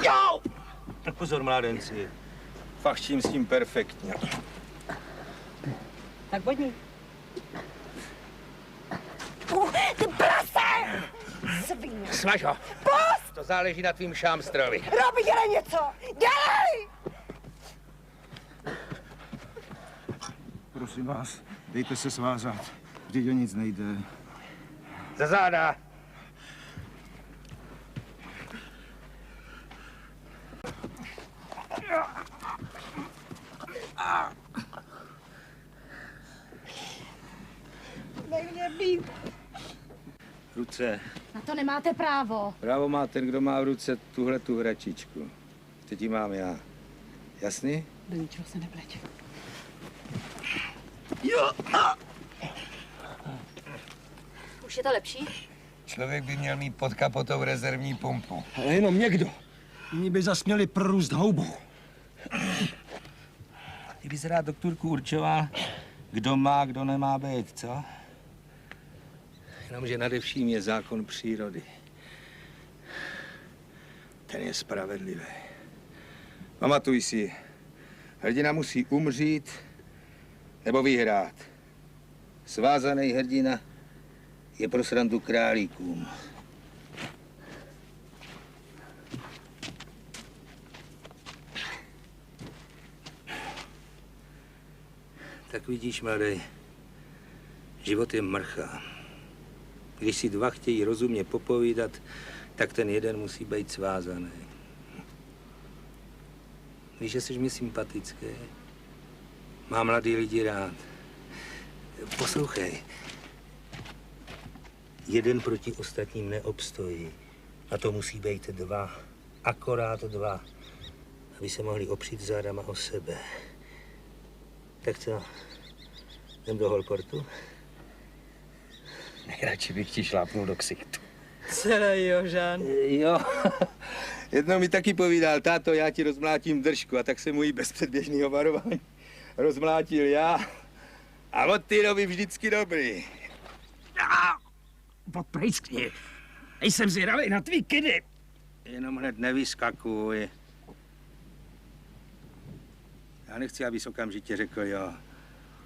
Jo! Tak pozor, mládenci. Fachčím s tím perfektně. Tak bodni. Ty prase! Svině. Smaž ho. Pust! To záleží na tvým šámstrovi. Robi, dělej něco! Dělej! Prosím vás, dejte se svázat. Vždyť o nic nejde. Za záda. Nech mě být. Ruce. Na to nemáte právo. Právo má ten, kdo má v ruce tuhle tu hračičku. Teď ji mám já. Jasný? Do ničeho se nepleť. Jo. Už je to lepší? Člověk by měl mít pod kapotou rezervní pumpu. Ale jenom někdo. Jiní by zas měli prorůst houbu. Ty bys rád, doktorku, určoval, kdo má, kdo nemá být, co? Jenomže nade vším je zákon přírody. Ten je spravedlivý. Pamatuj si, hrdina musí umřít nebo vyhrát. Svázaný hrdina je pro srandu králíkům. Tak vidíš, mladý, život je mrcha. Když si dva chtějí rozumně popovídat, tak ten jeden musí být svázaný. Víš, že jsi mi sympatický. Mám mladý lidi rád. Poslouchej. Jeden proti ostatním neobstojí. A to musí být dva. Akorát dva. Aby se mohli opřít zádama o sebe. Tak co? Jdem do Holportu? Nejradši bych ti šlápnul do ksichtu. Celý Jožan. Jo. Jednou mi taky povídal, táto, já ti rozmlátím držku. A tak jsem mu ji bez předběžného varování rozmlátil já. A od té doby vždycky dobrý. Poprejskni. Nejsem zvědavý na tvý kidy. Jenom hned nevyskakuj. Já nechci, abys okamžitě řekl jo.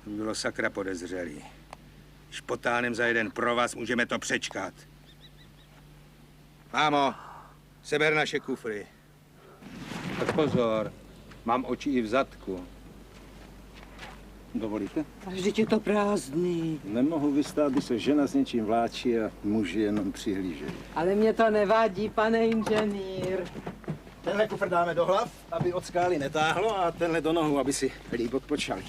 To by bylo sakra podezřelý. Když potáhnem za jeden provaz, můžeme to přečkat. Mámo, seber naše kufry. Tak pozor, mám oči i v zadku. Dovolíte? Vždyť je to prázdný. Nemohu vystát, když se žena s něčím vláčí a muži jenom přihlížejí. Ale mě to nevadí, pane inženýr. Tenhle kufr dáme do hlav, aby od skály netáhlo, a tenhle do nohu, aby si líp odpočali.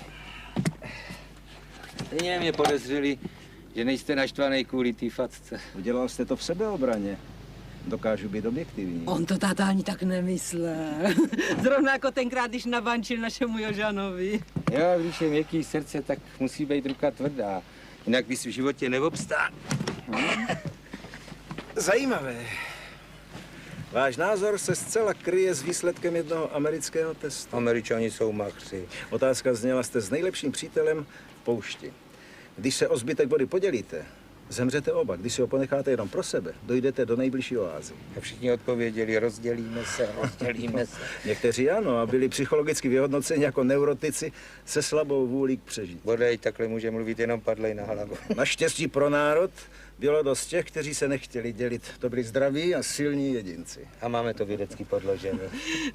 Stejně mě podezřeli, že nejste naštvaný kvůli té facce. Udělal jste to v sebeobraně. Dokážu být objektivní. On to táta ani tak nemyslel. Zrovna jako tenkrát, když nabančil našemu Jožanovi. Jo, když je měkký srdce, tak musí být ruka tvrdá. Jinak bys v životě neobstál. Zajímavé. Váš názor se zcela kryje s výsledkem jednoho amerického testu. Američani jsou machři. Otázka zněla, jste s nejlepším přítelem v poušti. Když se o zbytek vody podělíte, Zemřete oba. Když si ho ponecháte jenom pro sebe, dojdete do nejbližší oázy. A všichni odpověděli, rozdělíme se. Někteří ano a byli psychologicky vyhodnoceni jako neurotici se slabou vůlí k přežití. Bodej, takhle může mluvit jenom padlej na hlavu. Naštěstí pro národ bylo dost těch, kteří se nechtěli dělit. To byli zdraví a silní jedinci. A máme to vědecky podložené.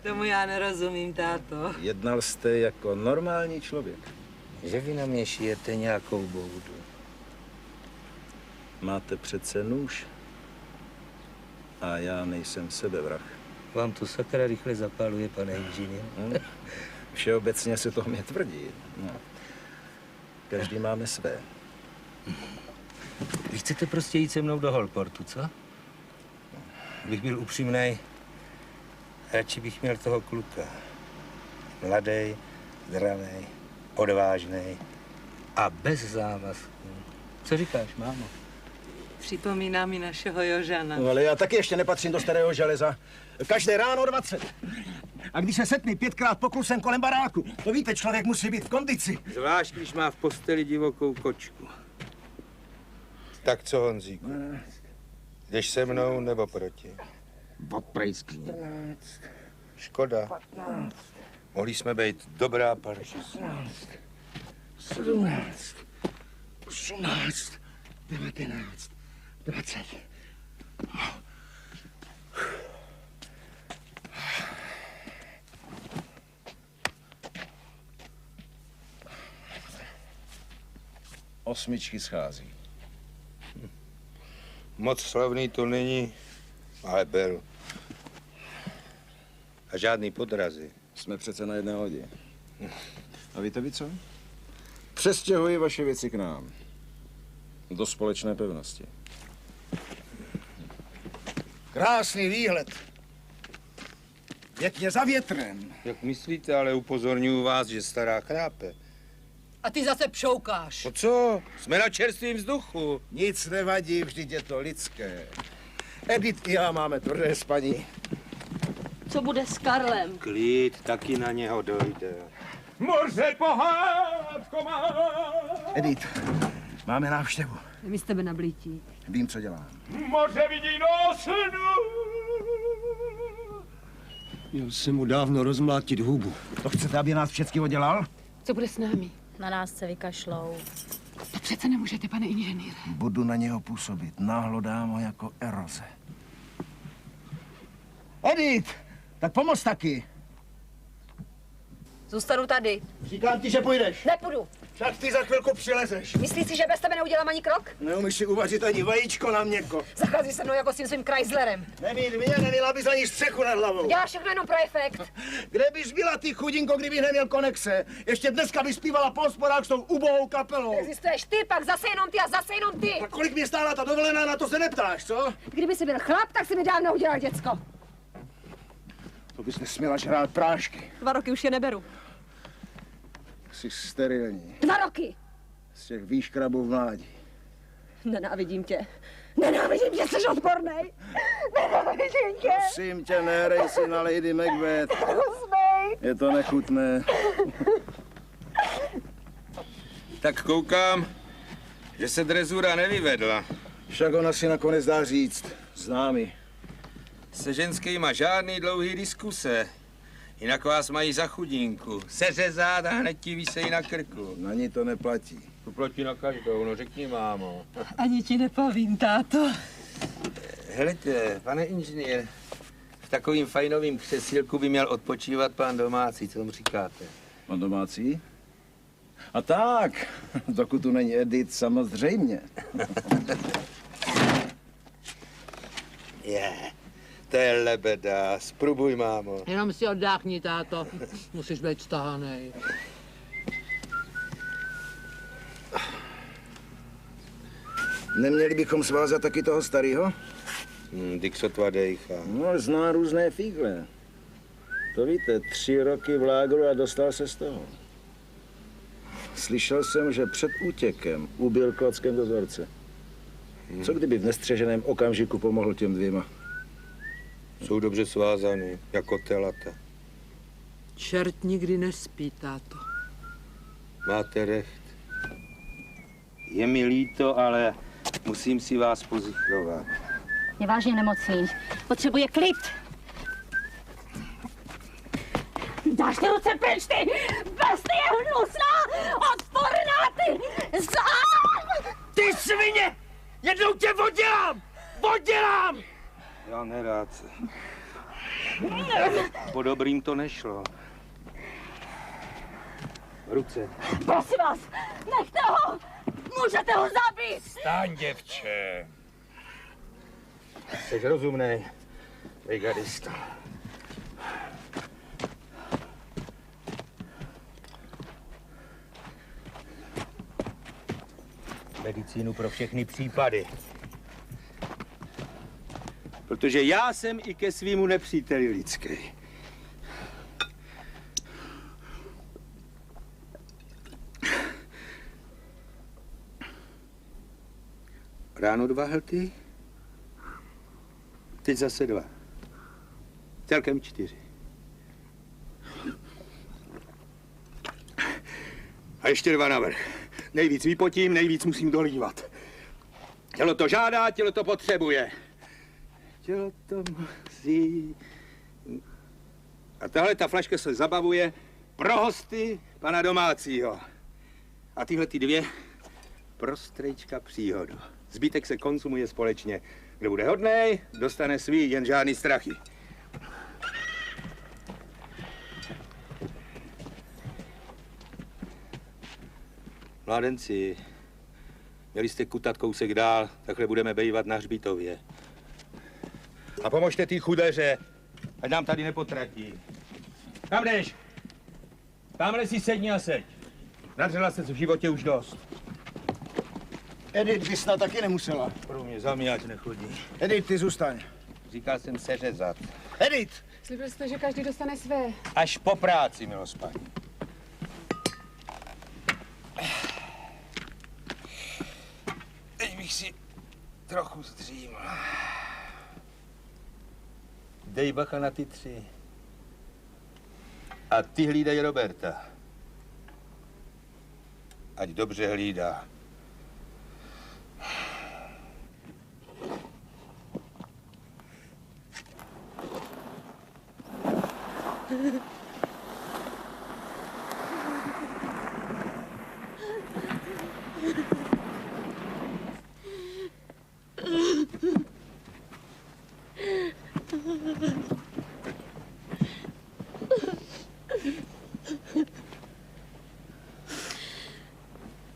Tomu já nerozumím, táto. Jednal jste jako normální člověk. Že vy na mě šijete nějakou boudu. Máte přece nůž. A já nejsem sebevrah. Vám to sakra rychle zapáluje, pane inženýr. Všeobecně se to mě tvrdí. No. Každý máme své. Vy chcete prostě jít se mnou do Holportu, co? Bych byl upřímnej, radši bych měl toho kluka. Mladej, zdravej, odvážnej a bez závazků. Co říkáš, mámo? Připomíná mi našeho Jožana. No, ale já taky ještě nepatřím do starého železa. Každé ráno 20. A když se setmi 5krát poklusem kolem baráku, to víte, člověk musí být v kondici. Zvlášť, když má v posteli divokou kočku. Tak co, Honzíku? Jdeš se mnou nebo proti? Odprejský. Škoda. Mohli jsme být dobrá parta. 17, 18, 19, 20. Osmičky schází. Moc slavný to není, ale beru. A žádný podrazy. Jsme přece na jedné lodi. A víte vy co? Přestěhuji vaše věci k nám. Do společné pevnosti. Krásný výhled. Pěkně za větrem. Jak myslíte, ale upozorňuji vás, že stará chrápe. A ty zase pšoukáš. No co? Jsme na čerstvém vzduchu. Nic nevadí, vždyť je to lidské. Edith i já máme tvrdé spaní. Co bude s Karlem? Klid, taky na něho dojde. Morze pohádko má. Edith, máme návštěvu. My z tebe nablítí. Vím, co dělám. Moře vidí nosnu. Měl jsem mu dávno rozmlátit hubu. To chcete, aby nás všechny udělal? Co bude s námi? Na nás se vykašlou. To přece nemůžete, pane inženýre. Budu na něho působit. Náhlo dám ho jako eroze. Edith, tak pomoz taky. Zůstanu tady. Říkám ti, že půjdeš. Nepůjdu. Tak ty za chvilku přilezeš. Myslíš si, že bez tebe neudělám ani krok? Neumíš si uvařit ani vajíčko na měko. Zachází se mnou jako s tím svým Chryslerem. Nemít mě, neměla bys ani střechu nad hlavou. Děláš všechno jenom pro efekt. Kde bys byla, ty chudinko, kdybych neměl konexe? Ještě dneska bys zpívala po hospodách s tou ubohou kapelou. Existuješ ty, pak zase jenom ty a zase jenom ty. A kolik mě stála ta dovolená, na to se neptáš, co? Kdyby jsi byl chlap, tak si mi dávno udělal děcko. To bys nesměla žrát prášky. 2 roky už je neberu. Jsi sterilní. 2 roky. Z těch výškrabů v mládí. Nenávidím tě. Nenávidím tě, jsi odpornej. Nenávidím tě. Prosím tě, nehrej si na Lady Macbeth. Usmej. Je to nechutné. Tak koukám, že se drezura nevyvedla. Však ona si nakonec dá říct. Známy. Se ženskýma žádný dlouhý diskuse. Jinak vás mají za chudinku. Seřezát a hned ti visejí na krku. Na ní to neplatí. To platí na každou, no řekni, mámo. Ani ti nepovím, táto. Helejte, pane inženýr, v takovým fajnovým křesílku by měl odpočívat pán domácí, co tomu říkáte? Pan domácí? A tak, dokud tu není Edith, samozřejmě. To je lebeda, zprubuj, mámo. Jenom si oddáchni, táto. Musíš být stahanej. Neměli bychom svázat taky toho starého? Dyk sotva dejcha. No, zná různé fígle. To víte, 3 roky v lágru a dostal se z toho. Slyšel jsem, že před útěkem ubil klackem dozorce. Co kdyby v nestřeženém okamžiku pomohl těm 2? Jsou dobře svázaný, jako telata. Čert nikdy nespí, táto. Máte recht. Je mi líto, ale Musím si vás pozichrovat. Je vážně nemocný. Potřebuje klid. Dáš ty ruce pryč, ty bestie hnusná, odporná, ty Ty svině! Jednou tě oddělám! Oddělám! Já nerád. Po dobrým to nešlo. Ruce. Prosím vás, nechte ho! Můžete ho zabít! Staň, děvče. Jsi rozumnej, brigadista. Medicínu pro všechny případy. Protože já jsem i ke svýmu nepříteli lidský. Ráno 2 hlty, teď zase 2. Celkem 4. A ještě 2 navrch. Nejvíc vypotím, nejvíc musím dolívat. Tělo to žádá, tělo to potřebuje. Tělo to musí... A tahle ta flaška se zabavuje pro hosty pana domácího. A tyhle ty 2 pro strejčka příhodu. Zbytek se konzumuje společně. Kdo bude hodnej, dostane svý, jen žádný strachy. Mládenci, měli jste kutat kousek dál, takhle budeme bejvat na hřbitově. A pomožte ty chudeře, ať nám tady nepotratí. Kam jdeš? Tamhle si sedni a seď. Nadřela se v životě už dost. Edith by snad taky nemusela. Pro mě zaměť nechodí. Edith, ty zůstaň. Říkal jsem seřezat. Edith! Slíbil jste, že každý dostane své. Až po práci, milost paní. Teď bych si trochu zdříml. Dej bacha na ty 3. A ty hlídej Roberta. Ať dobře hlídá.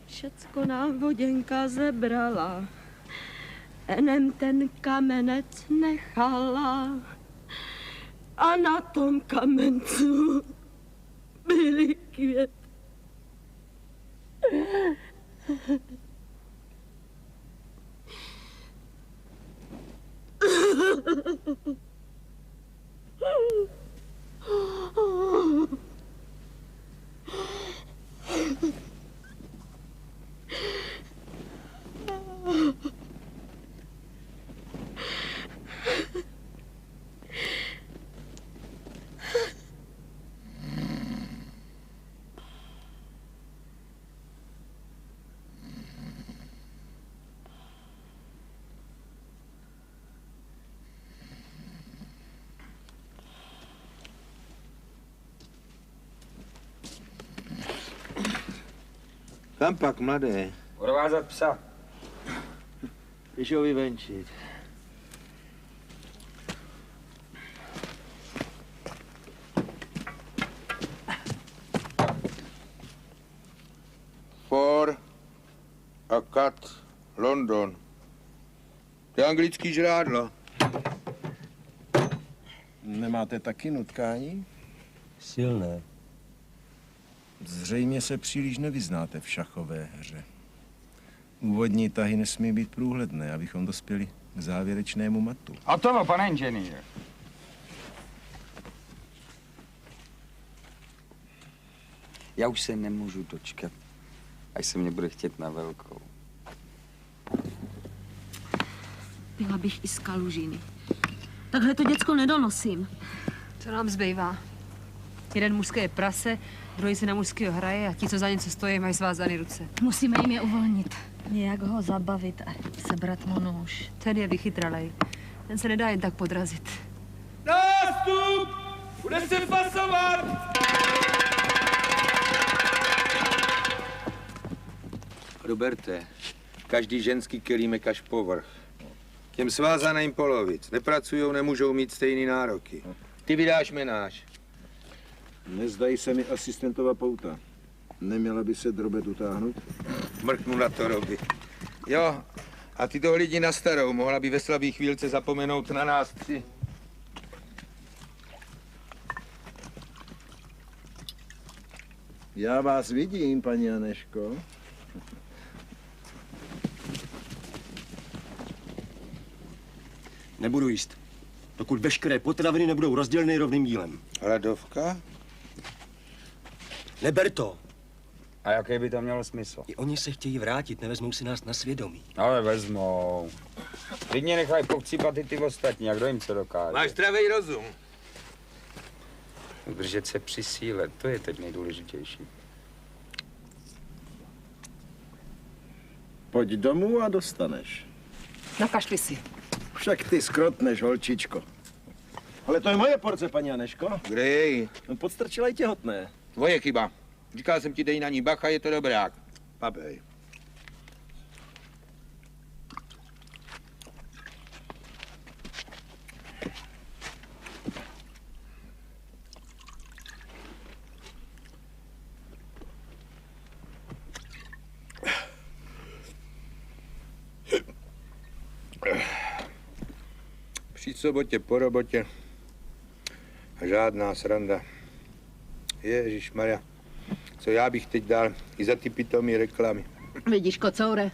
Všecko nám voděnka zebrala, enem ten kamenec nechala a na tom kamencu byly květy. Kam pak, mladé? Odvázat psa. Když ho vyvenčit. For a cat, London. To je anglický žrádlo. Nemáte taky nutkání? Silné. Zřejmě se příliš nevyznáte v šachové hře. Úvodní tahy nesmí být průhledné, abychom dospěli k závěrečnému matu. A to, pane inženýr. Já už se nemůžu dočkat, až se mě bude chtět na velkou. Pila bych i z kalužiny. Takhle to děcko nedonosím. Co nám zbývá? Jeden mužské prase, Druhý si na mužskýho hraje a ti, co za něco stojí, mají svázané ruce. Musíme jim je uvolnit. Nějak ho zabavit a sebrat mu nůž. Ten je vychytralej. Ten se nedá jen tak podrazit. Nástup! Bude se fasovat! Roberte, každý ženský kelímek až povrch. Těm svázaným polovic. Nepracujou, nemůžou mít stejný nároky. Ty vydáš menáž. Nezdají se mi asistentova pouta. Neměla by se drobet utáhnout? Mrknu na to, Roby. Jo, a ty toho lidi na starou. Mohla by ve slabý chvílce zapomenout na nás tři. Já vás vidím, paní Aneško. Nebudu jíst, dokud veškeré potraviny nebudou rozděleny rovným dílem. Hladovka? Neber to. A jaký by to mělo smysl? I oni se chtějí vrátit, nevezmou si nás na svědomí. Ale vezmou. Klidně nechaj pokcípat i ty ostatní, a kdo jim co dokáže. Máš zdravý rozum. Držet se při síle, to je teď nejdůležitější. Pojď domů a dostaneš. Nakašli si. Však ty skrotneš, holčičko. Ale to je moje porce, paní Aneško. Kde je její? No, podstrčila i těhotné. Tvoje chyba. Říkal jsem ti, dej na ní bacha, je to dobrák. Papej. Při sobotě po robotě. Žádná sranda. Ježišmarja, co já bych teď dal i za ty pitomý reklamy. Vidíš, kocoure.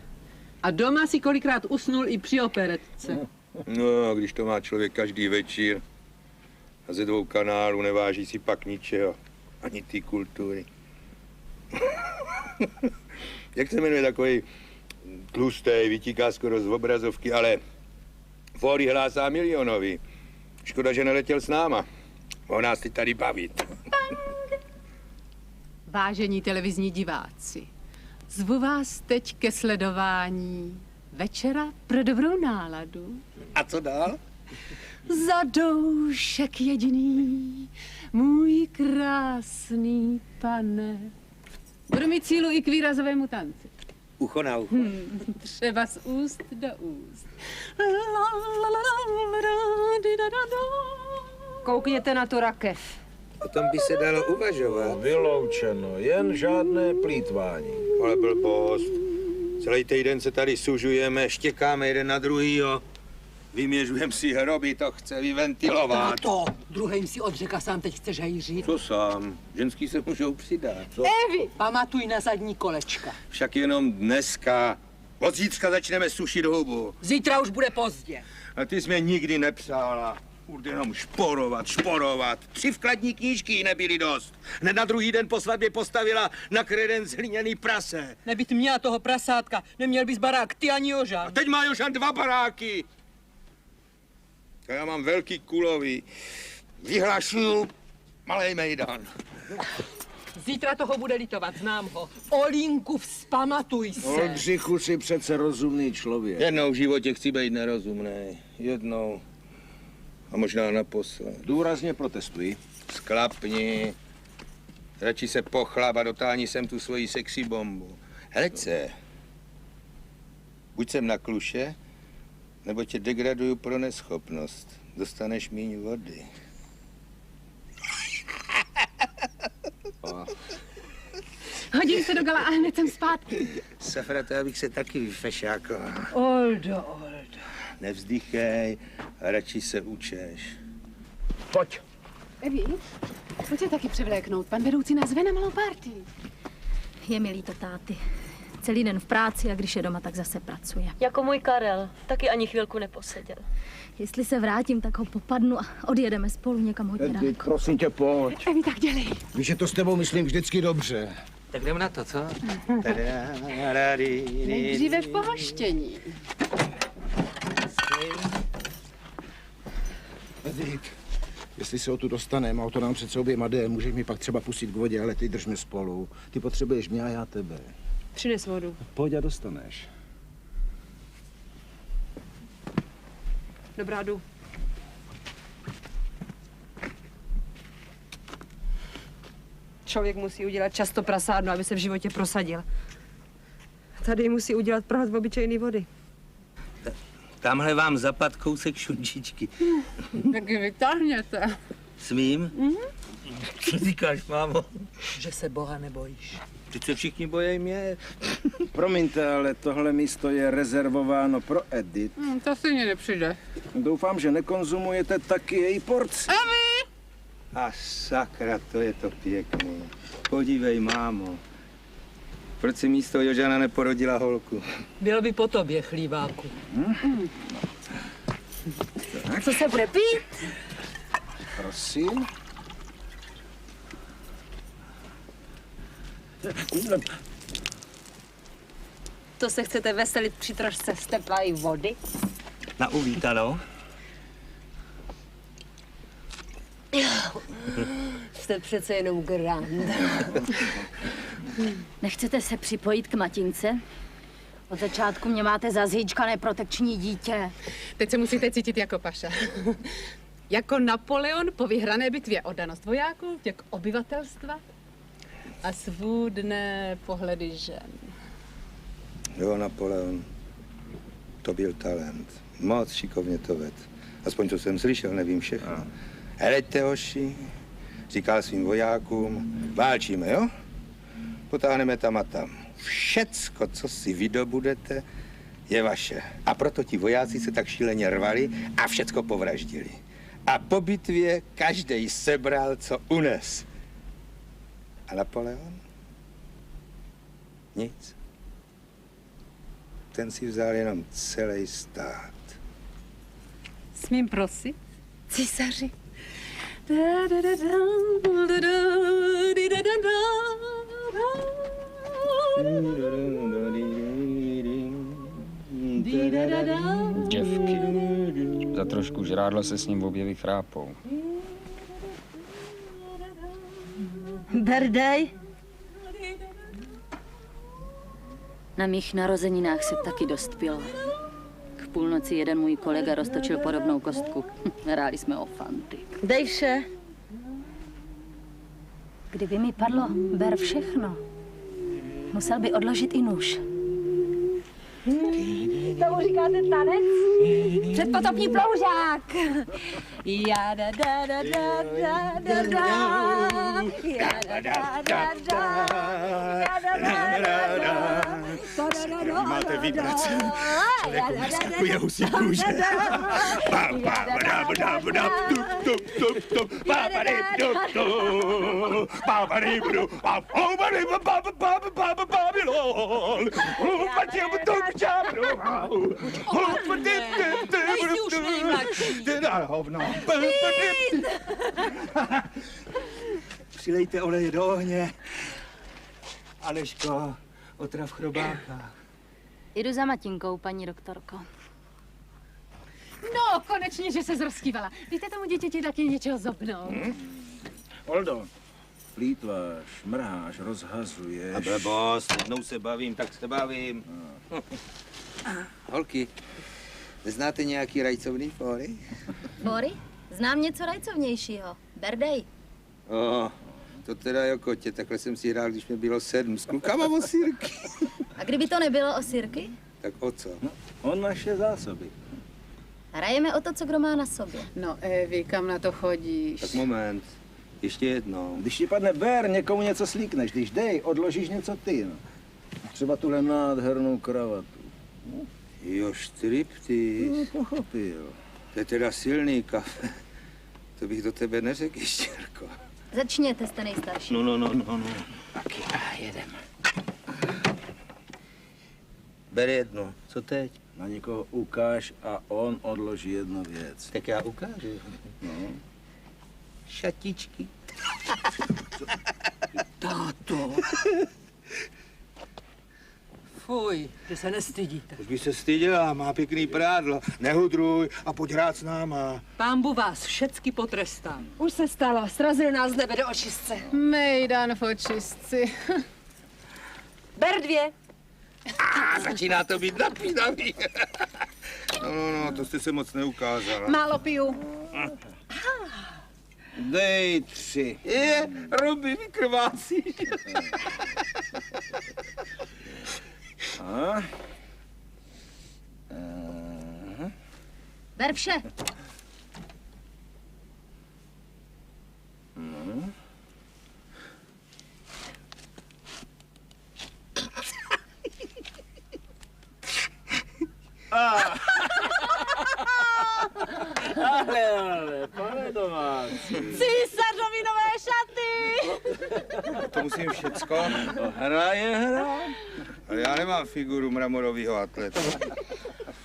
A doma si kolikrát usnul i při operetce. No, když to má člověk každý večer a ze 2 kanálů neváží si pak ničeho, ani ty kultury. Jak se jmenuje takový tlustej, vytíká skoro z obrazovky, ale fóry hlásá milionový. Škoda, že neletěl s náma. Mohl nás teď tady bavit. Vážení televizní diváci, zvu vás teď ke sledování Večera pro dobrou náladu. A co dál? Za doušek jediný, můj krásný pane. Budu mít sílu i k výrazovému tanci. Ucho na ucho. Třeba z úst do úst. Koukněte na tu rakev. O tom by se dalo uvažovat. Vyloučeno, jen žádné plýtvání. Ale blbost. Celý týden se tady sužujeme, štěkáme jeden na druhýho. Vyměřujeme si hroby, to chce vyventilovat. No to, druhým si odřeka, sám teď chceš hejřit. Co sám? Ženský se můžou přidat. Co? Evi! Pamatuj na zadní kolečka. Však jenom dneska. Od zítřka začneme sušit hubu. Zítra už bude pozdě. A ty jsi mě nikdy nepřála. Furt jenom šporovat. 3 vkladní knížky jí nebyly dost. Hned na druhý den po svatbě postavila na kredenc hliněný prase. Nebyt měla toho prasátka, neměl bys barák ty ani Jožan. A teď má Jožan 2 baráky. A já mám velký kulový. Vyhlašuju malej mejdan. Zítra toho bude litovat, znám ho. Olínku, vzpamatuj se. Oldřichu, si přece rozumný člověk. Jednou v životě chci být nerozumnej. Jednou. A možná naposled. Důrazně protestuji. Sklapni. Radši se pochláp a dotáhni sem tu svoji sexy bombu. Helece, buď jsem na kluše, nebo tě degraduju pro neschopnost. Dostaneš míň vody. Hodím se do gala a hned jsem zpátky. Safra, to abych se taky vyfešákoval. Oldo. Nevzdychej, radši se učeš. Pojď. Evi, pojď se taky převléknout. Pan vedoucí nás zve na malou party. Je mi líto táty. Celý den v práci a když je doma, tak zase pracuje. Jako můj Karel, taky ani chvilku neposeděl. Jestli se vrátím, tak ho popadnu a odjedeme spolu někam hodně Edith, daleko. prosím tě, pojď. Evi, tak dělej. Víš, že to s tebou myslím vždycky dobře. Tak jdem na to, co? Nejdříve v pohoštění. Edith, Jestli se o tu dostaneme, auto nám přece oběma jde, můžeš mi pak třeba pustit k vodě, ale ty držme spolu. Ty potřebuješ mě a já tebe. Přines vodu. Pojď a dostaneš. Dobrá, jdu. Člověk musí udělat často prasárnu, aby se v životě prosadil. Tady musí udělat prohled v obyčejné vody. Tamhle vám zapad kousek šunčičky. Tak ji vytáhněte. Smím? Co říkáš, mámo? Že se Boha nebojíš. Teď se všichni bojí mě. Promiňte, ale tohle místo je rezervováno pro Edith. To si mě nepřijde. Doufám, že nekonzumujete taky její porci. A sakra, to je to pěkný. Podívej, mámo. Proč si místo Jožana neporodila holku? Bylo by po tobě, chlíváku. Co se bude pít? Prosím. To se chcete veselit při trošce z tepla i vody? Na uvítanou. Jste přece jenom grand. Nechcete se připojit k matince? Od začátku mě máte za zjíčkané protekční dítě. Teď se musíte cítit jako paša. Jako Napoleon po vyhrané bitvě oddanost vojáků, vděk obyvatelstva a svůdné pohledy žen. Jo, Napoleon. To byl talent. Moc šikovně to ved. Aspoň co jsem slyšel, nevím všechno. Heleďte, hoši, říkal svým vojákům, válčíme, jo? Potáhneme tam a tam. Všecko, co si vydobudete, je vaše. A proto ti vojáci se tak šíleně rvali a všecko povraždili. A po bitvě každej sebral, co unes. A Napoleon? Nic. Ten si vzal jenom celý stát. Smím prosit? Císaři. Děvky. Za trošku žrádla se s ním v obě vychrápou. Berdej. Na mých narozeninách se taky dost pilo. K půlnoci jeden můj kolega roztočil podobnou kostku. Hráli jsme o fanty. Dej vše. Kdyby mi padlo, ber všechno. Musel by odložit i nůž. Tomu říkáte tanec? Předpotopní ploužák. Ja da da da da da da da. Ja da da da da. Ja da da da da. Máte vibraci. Člověku vyskakuje husí kůže. Přilejte oleje do ohně. Aleško, otrav chrobáka. Jdu za matinkou, paní doktorko. No, konečně, že se zrozkývala. Dejte tomu dítěti taky něčeho zobnout. Oldo, plýtváš, mrháš, rozhazuješ. A blbost, jednou se bavím, tak se bavím. Holky, neznáte nějaký rajcovný fóry? Bory? Znám něco rajcovnějšího. Berdej. To teda jo, kotě, takhle jsem si hrál, když mě bylo 7 s klukama o sýrky. A kdyby to nebylo o sirky? Tak o co? No, o naše zásoby. Hrajeme o to, co kdo má na sobě. No, Evi, kam na to chodíš? Tak moment, ještě jednou. Když ti padne ber, někomu něco slíkneš. Když dej, odložíš něco ty. No. Třeba tuhle nádhernou kravatu. Jo, striptease. No, pochopil. To je teda silný kafe. To bych do tebe neřekl, Štěrko. Začněte, jste nejstarší. No. Taky jedem. Ber jedno. Co teď? Na někoho ukáž a on odloží jednu věc. Tak já ukážu. No. Šatičky. Táto. Fuj, že se nestydíte. Už by se styděla, má pěkný prádlo. Nehudruj a pojď hrát s náma. Pánbu vás všecky potrestá. Už se stalo, srazil nás z nebe do očistce. Mejdan v očistci. Ber 2. Začíná to být napínavý. No, to jste se moc neukázala. Málo piju. Dej 3. Je, Robi, vykrvácíš. Ber vše. Ale, pane domácí. Císařovi nové šaty! To musím všecko. Hra. Ale já nemám figuru mramorového atleta.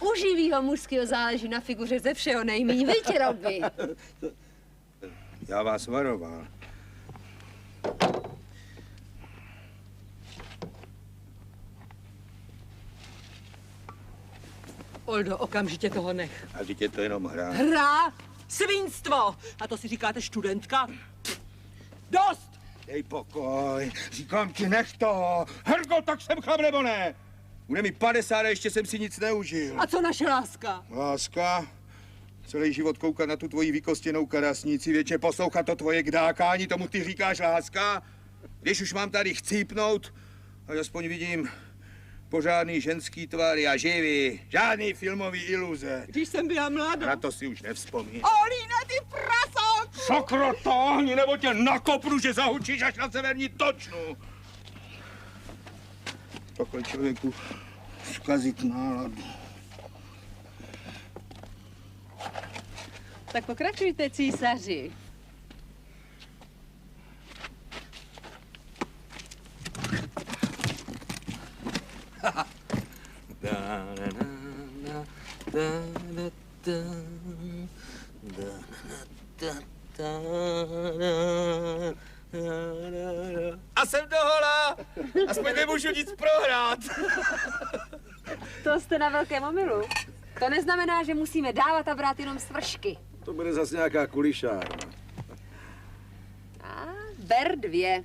U živýho mužského záleží na figuře ze všeho nejmíň. Víte, Robi? Já vás varoval. Oldo, okamžitě toho nech. A teď je to jenom hra. Hra? Svinstvo! A to si říkáte študentka? Dost! Dej pokoj, říkám ti, nech to. Hergo, tak jsem chlap nebo ne? Bude mi 50 a ještě jsem si nic neužil. A co naše láska? Láska? Celý život koukat na tu tvoji vykostěnou karasnici, větše poslouchat to tvoje kdákání, tomu ty říkáš láska? Když už mám tady chcípnout, ať aspoň vidím pořádný ženský tvary a živý, žádný filmový iluze. Když jsem byla mladá. Na to si už nevzpomín. Olína, ty prasák! Sakro, táhni, nebo tě nakopnu, že zahučíš až na severní točnu. Takhle člověku zkazit náladu. Tak pokračujte, císaři. A jsem dohola! Aspoň nemůžu nic prohrát. To jste na velkém omylu. To neznamená, že musíme dávat a brát jenom svršky. To bude zase nějaká kulišárna. A ber 2.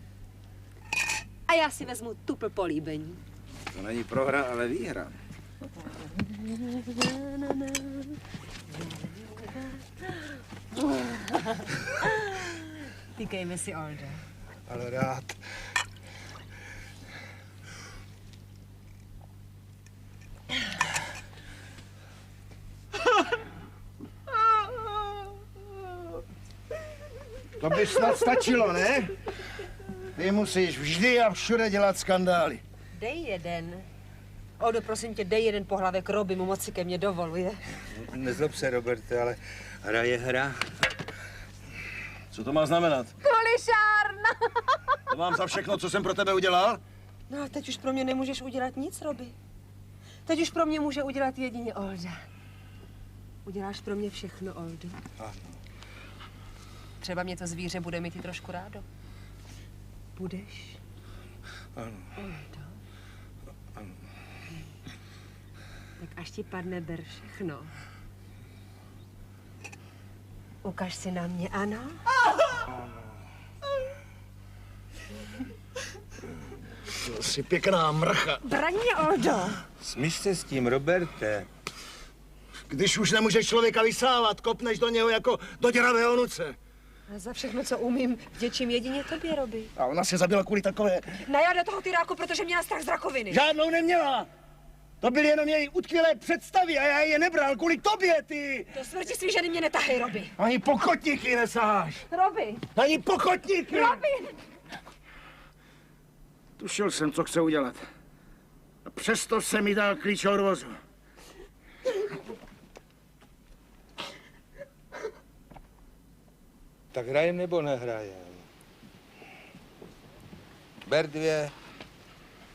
A já si vezmu tupl políbení. To není prohra, ale výhra. Týkejme si Olda. Ale rád. To by snad stačilo, ne? Ty musíš vždy a všude dělat skandály. Dej jeden. Oldo, prosím tě, dej jeden pohlavek Robi, mu moc si ke mně dovoluje. Nezlob se, Roberte, ale hra je hra. Co to má znamenat? Kulišárna! To mám za všechno, co jsem pro tebe udělal? No a teď už pro mě nemůžeš udělat nic, Robi. Teď už pro mě může udělat jedině Olda. Uděláš pro mě všechno, Oldo? Ano. Třeba mě to zvíře bude mít i trošku rádo. Budeš? Ano. Oldo? Ano. Tak až ti padne, ber všechno. Ukaž si na mě, ano? To jsi pěkná mrcha. Braň mě, Oldo! Smíš se s tím, Roberte. Když už nemůžeš člověka vysávat, kopneš do něho jako do děravého nuce. A za všechno, co umím, vděčím jedině tobě, Robi. A ona se zabila kvůli takové... Ne, já do toho tyráku, protože měla strach z rakoviny. Žádnou neměla. To byly jenom její utkvělé představy a já je nebral kvůli tobě, ty. Do smrti svý ženy mě netahej, Robi. Ani pokotníky nesáháš. Robi! Ani pokotníky. Robi! Tušil jsem, co chce udělat. A přesto se mi dal klíč od vozu. Tak hrajem nebo nehrajem? Ber 2.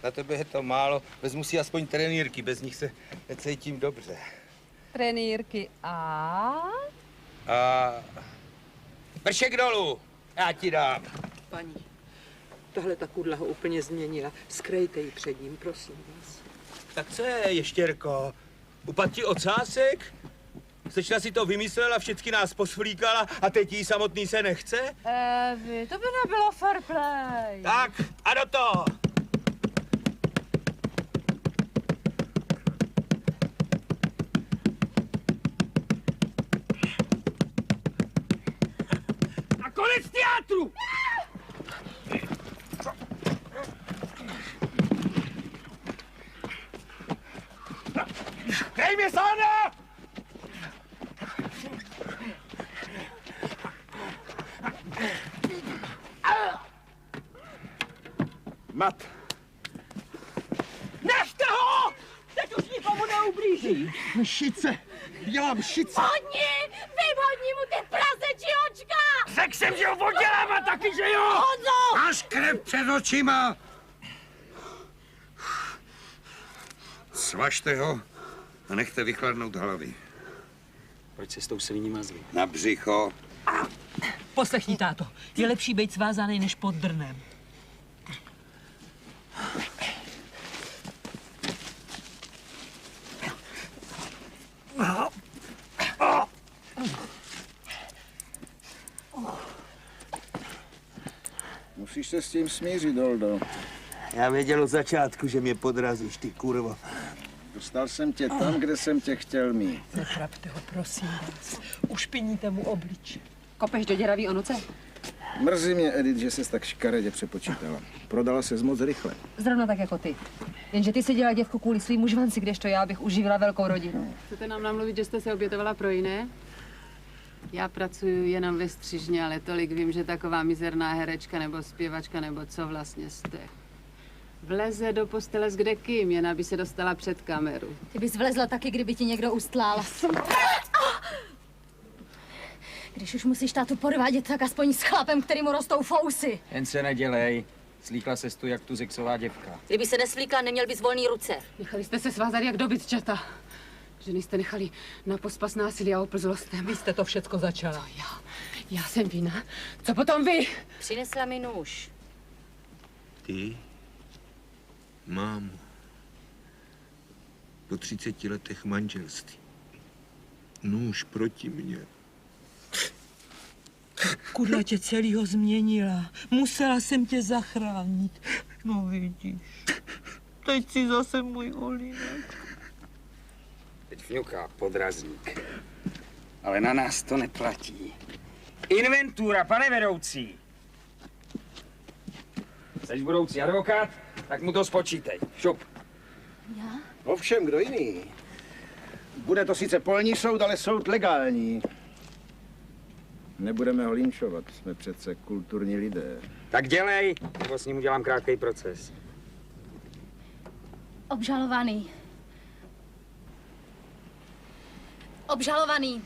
Na tebe je to málo. Vezmu si aspoň trenýrky, bez nich se necítím dobře. Trenýrky a... A... Bršek dolů! Já ti dám. Paní, tahle ta kudla ho úplně změnila. Skrejte ji před ním, prosím vás. Tak co je, ještěrko? Upad ti ocásek? Slečna si to vymyslela, všechny nás posvlíkala a teď jí samotný se nechce? Evi, to by nebylo fair play. Tak, a do toho! A konec teátru! Dej mi sána! Mat. Nechte ho! Teď už nikomu neublíží. Šice. Dělám šice. Hodni! Vyhodni mu ty praseči očka! Řekl jsem, že ho oddělám a taky, že jo! Honzo! Máš krev před očima! Svažte ho a nechte vychladnout hlavy. Proč se s tou sviní mazli? Na břicho. Poslechni, táto, je lepší být svázaný než pod drnem. Musíš se s tím smířit, Doldo. Já věděl od začátku, že mě podrazíš, ty kurvo. Dostal jsem tě tam, kde jsem tě chtěl mít. Netrapte ho, prosím vás. Ušpiníte mu obličej. Kopeš do děravý onoce? Mrzí mě, Edith, že ses tak škaredě přepočítala. Prodala ses moc rychle. Zrovna tak jako ty. Jenže ty si dělala děvku kvůli svým mužvanci, kdežto já bych uživila velkou rodinu. Chcete nám namluvit, že jste se obětovala pro jiné? Já pracuji jenom ve střižně, ale tolik vím, že taková mizerná herečka nebo zpěvačka nebo co vlastně jste. Vleze do postele s kdekým, jen aby se dostala před kameru. Ty bys vlezla taky, kdyby ti někdo ustlál. Když už musíš tátu podvádět, tak aspoň s chlapem, který mu rostou fousy. Jen se nedělej. Slíkla ses tu jak tu zexová děvka. Kdyby se neslíkla, neměl bys volný ruce. Nechali jste se svázat jak dobytčata. Ženy jste nechali na pospas násilí a oplzlostem. Vy jste to všecko začala. Já jsem vina. Co potom vy? Přinesla mi nůž. Ty, mámo, po 30 letech manželství, nůž proti mně. Kudla tě celýho změnila. Musela jsem tě zachránit. No vidíš. Teď si zase můj olínek. Teď fňuká podrazník. Ale na nás to neplatí. Inventura, pane vedoucí. Jseš budoucí advokát? Tak mu to spočítej. Šup. Já? Ovšem, kdo jiný? Bude to sice polní soud, ale soud legální. Nebudeme ho linčovat, jsme přece kulturní lidé. Tak dělej, nebo s ním udělám krátký proces. Obžalovaný. Obžalovaný.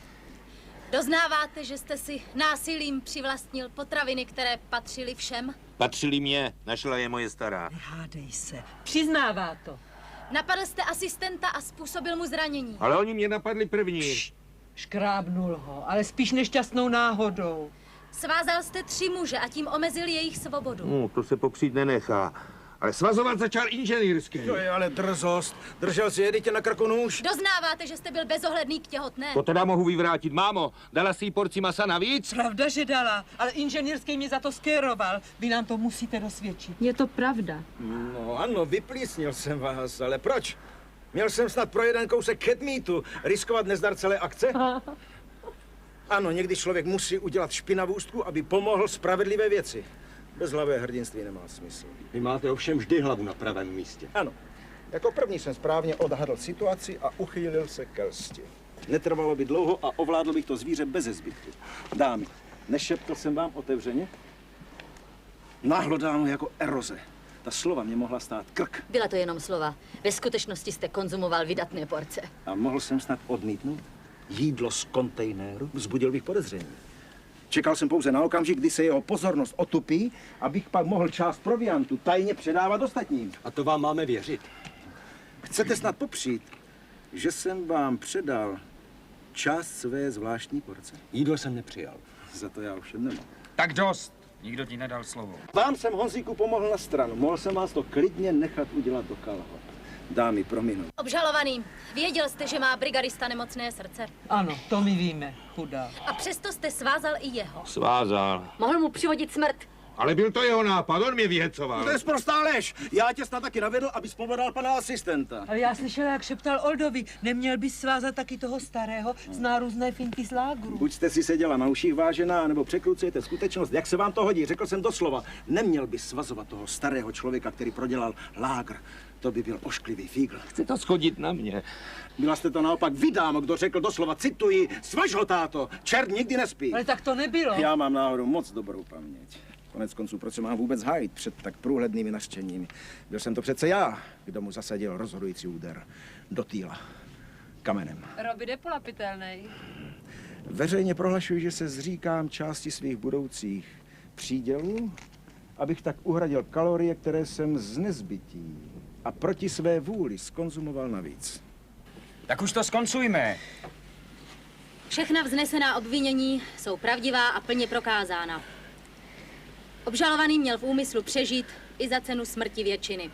Doznáváte, že jste si násilím přivlastnil potraviny, které patřily všem? Patřili mě, našla je moje stará. Nehádej se. Přiznává to. Napadl jste asistenta a způsobil mu zranění. Ale oni mě napadli první. Škrábnul ho, ale spíš nešťastnou náhodou. Svázal jste 3 muže a tím omezil jejich svobodu. To se popřít nenechá. Ale svazovat začal inženýrský. To je ale drzost. Držel si Editě na krku nůž. Doznáváte, že jste byl bezohledný k těhotné? To teda mohu vyvrátit. Mámo, dala si jí porci masa navíc? Pravda, že dala, ale inženýrský mě za to skéroval. Vy nám to musíte dosvědčit. Je to pravda. No ano, vyplísnil jsem vás, ale proč? Měl jsem snad pro jeden kousek ketmítu riskovat nezdar celé akce? Ano, někdy člověk musí udělat špinavůstku, aby pomohl spravedlivé věci. Bezhlavé hrdinství nemá smysl. Vy máte ovšem vždy hlavu na pravém místě. Ano. Jako první jsem správně odhadl situaci a uchýlil se ke lsti. Netrvalo by dlouho a ovládl bych to zvíře beze zbytku. Dámy, nešeptal jsem vám otevřeně? Náhlo dáno jako eroze. Ta slova mě mohla stát krk. Byla to jenom slova. Ve skutečnosti jste konzumoval vydatné porce. A mohl jsem snad odmítnout? Jídlo z kontejneru? Vzbudil bych podezření. Čekal jsem pouze na okamžik, kdy se jeho pozornost otupí, abych pak mohl část proviantu tajně předávat ostatním. A to vám máme věřit. Chcete snad popřít, že jsem vám předal část své zvláštní porce? Jídlo jsem nepřijal. Za to já ovšem nemám. Tak dost. Nikdo ti nedal slovo. Vám jsem, Honzíku, pomohl na stranu. Mohl jsem vás to klidně nechat udělat do kalhot. Dámy, prominou. Obžalovaný, věděl jste, že má brigadista nemocné srdce? Ano, to my víme, chudá. A přesto jste svázal i jeho. Svázal. Mohl mu přivodit smrt. Ale byl to jeho nápad, on mě vyhecoval. To je sprostá lež. Já tě snad taky navedl, abys pobodal pana asistenta. Ale já slyšela, jak šeptal Oldovi, neměl bys svázat taky toho starého, zná různé finty z lágru. Buď jste si seděla na uších, vážená, nebo překrucujete skutečnost, jak se vám to hodí. Řekl jsem doslova, neměl bys svazovat toho starého člověka, který prodělal lágr. To by byl ošklivý fígl. Chce to schodit na mě. Byla jste to naopak vy, dámo, kdo řekl doslova, cituji, svaž ho, táto, čert nikdy nespí. Ale tak to nebylo. Já mám náhodou moc dobrou paměť. Konec konců, proč se mám vůbec hájit před tak průhlednými nařčeními? Byl jsem to přece já, kdo mu zasadil rozhodující úder do týla kamenem. Robi depolapitelnej. Veřejně prohlašuji, že se zříkám části svých budoucích přídělů, abych tak uhradil kalorie, které jsem z nezbytí a proti své vůli skonzumoval navíc. Tak už to skoncujme. Všechna vznesená obvinění jsou pravdivá a plně prokázána. Obžalovaný měl v úmyslu přežít i za cenu smrti většiny.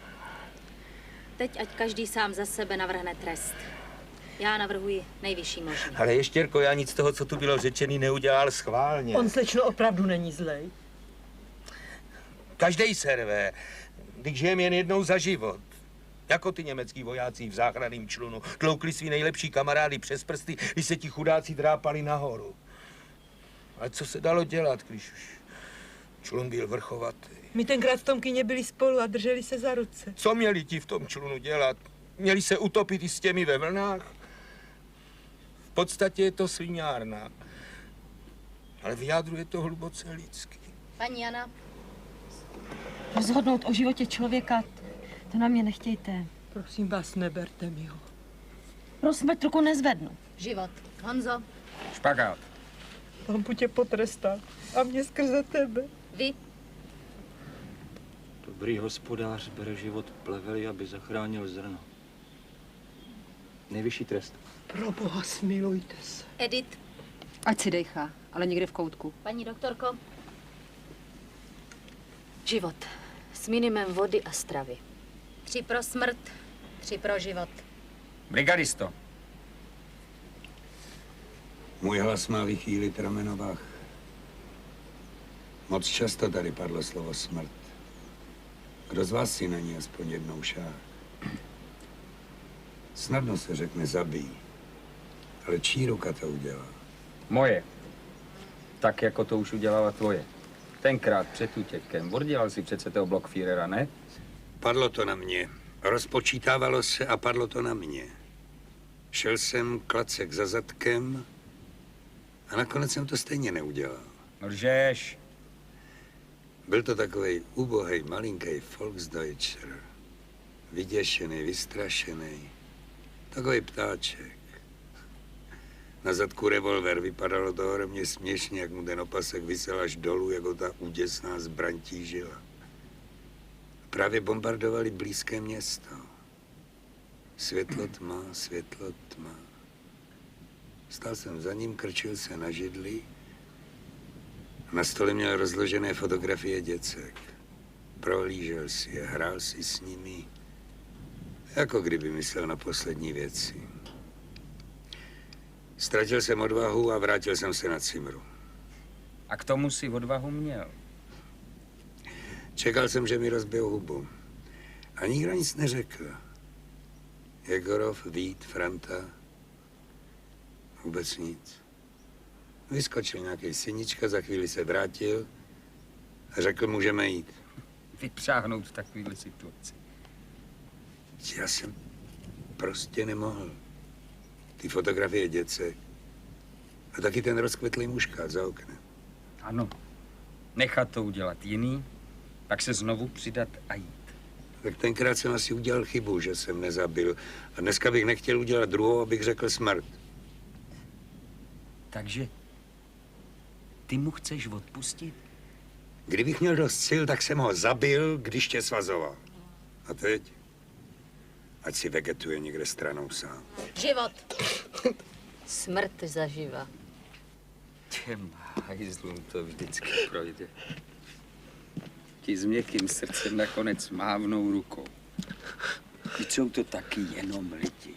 Teď ať každý sám za sebe navrhne trest. Já navrhuji nejvyšší možný. Ale Ještěrko, já nic z toho, co tu bylo řečený, neudělal schválně. On slečno opravdu není zlej. Každej se rve, když žijem jen jednou za život. Jako ty německý vojáci v záchranném člunu. Tloukli svý nejlepší kamarády přes prsty, když se ti chudáci drápali nahoru. Ale co se dalo dělat, když už člun byl vrchovatý? My tenkrát v tom kyně byli spolu a drželi se za ruce. Co měli ti v tom člunu dělat? Měli se utopit i s těmi ve vlnách? V podstatě je to sviňárna. Ale v jádru je to hluboce lidský. Paní Jana. Rozhodnout o životě člověka, to na mě nechtějte. Prosím vás, neberte mi ho. Pro smrt ruku nezvednu. Život. Honzo. Špagát. Pán tě potrestá. A mě skrze tebe. Vy. Dobrý hospodář bere život pleveli, aby zachránil zrno. Nejvyšší trest. Pro boha, smilujte se. Edit. Ať si dejchá, ale někde v koutku. Paní doktorko. Život. S minimem vody a stravy. 3 pro smrt, 3 pro život. Brigadisto. Můj hlas má vychýlit ramenovách. Moc často tady padlo slovo smrt. Kdo z vás si na ní aspoň jednou šáhl? Snadno se řekne zabij, ale čí ruka to udělá? Moje. Tak, jako to už udělala tvoje. Tenkrát před útěkem. Oddělal si přece toho Blockführera, ne? Padlo to na mě. Rozpočítávalo se a padlo to na mě. Šel jsem klacek za zadkem a nakonec jsem to stejně neudělal. Lžeš. Byl to takovej ubohej, malinký Volksdeutscher. Vyděšený, vystrašený. Takový ptáček. Na zadku revolver, vypadalo to ohromně směšně, jak mu ten opasek visel až dolů, jako ta úděsná zbraň tížila. Právě bombardovali blízké město. Světlo tma, světlo tma. Stál jsem za ním, krčil se na židli. Na stole měl rozložené fotografie děcek. Prohlížel si je, hrál si s nimi, jako kdyby myslel na poslední věci. Ztratil jsem odvahu a vrátil jsem se na cimru. A k tomu si odvahu měl. Čekal jsem, že mi rozbijou hubu. A nikdo nic neřekl. Jegorov, Vít, Franta. Vůbec nic. Vyskočil nějaký synička, za chvíli se vrátil a řekl, můžeme jít. Vypřáhnout v takovéhle situaci. Já jsem prostě nemohl. Ty fotografie děcek a taky ten rozkvetlý mužkát za oknem. Ano. Nechat to udělat jiný, pak se znovu přidat a jít. Tak tenkrát jsem asi udělal chybu, že jsem nezabil. A dneska bych nechtěl udělat druhou, abych řekl smrt. Takže ty mu chceš odpustit? Kdybych měl dost sil, tak jsem ho zabil, když tě svazoval. A teď? Ať si vegetuje někde stranou sám. Život. Smrt zaživa. Těm hajzlům to vždycky projde. Ti s měkkým srdcem nakonec mávnou rukou. Teď jsou to taky jenom lidi.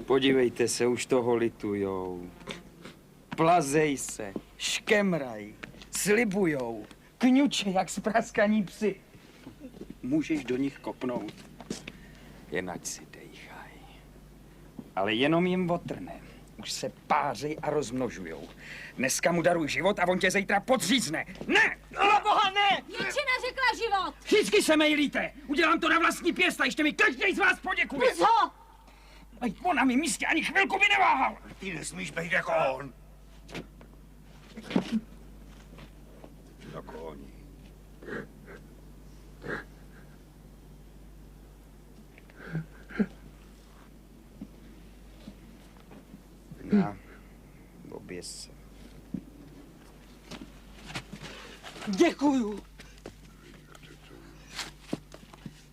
Podívejte se, už toho litujou. Plazej se, škemraj, slibujou, kňuče jak spraskaní psi. Můžeš do nich kopnout, jen ať si dejchaj. Ale jenom jim otrne. Už se pářej a rozmnožujou. Dneska mu daruj život a on tě zítra podřízne. Ne! Na boha, ne! Většina řekla život! Vždycky se mejlíte! Udělám to na vlastní pěst a ještě mi každý z vás poděkuje. Co? Ať on na mém místě ani chvilku by neváhal. Ty nesmíš být jako on. Jako oni. Na, oběs se. Děkuju.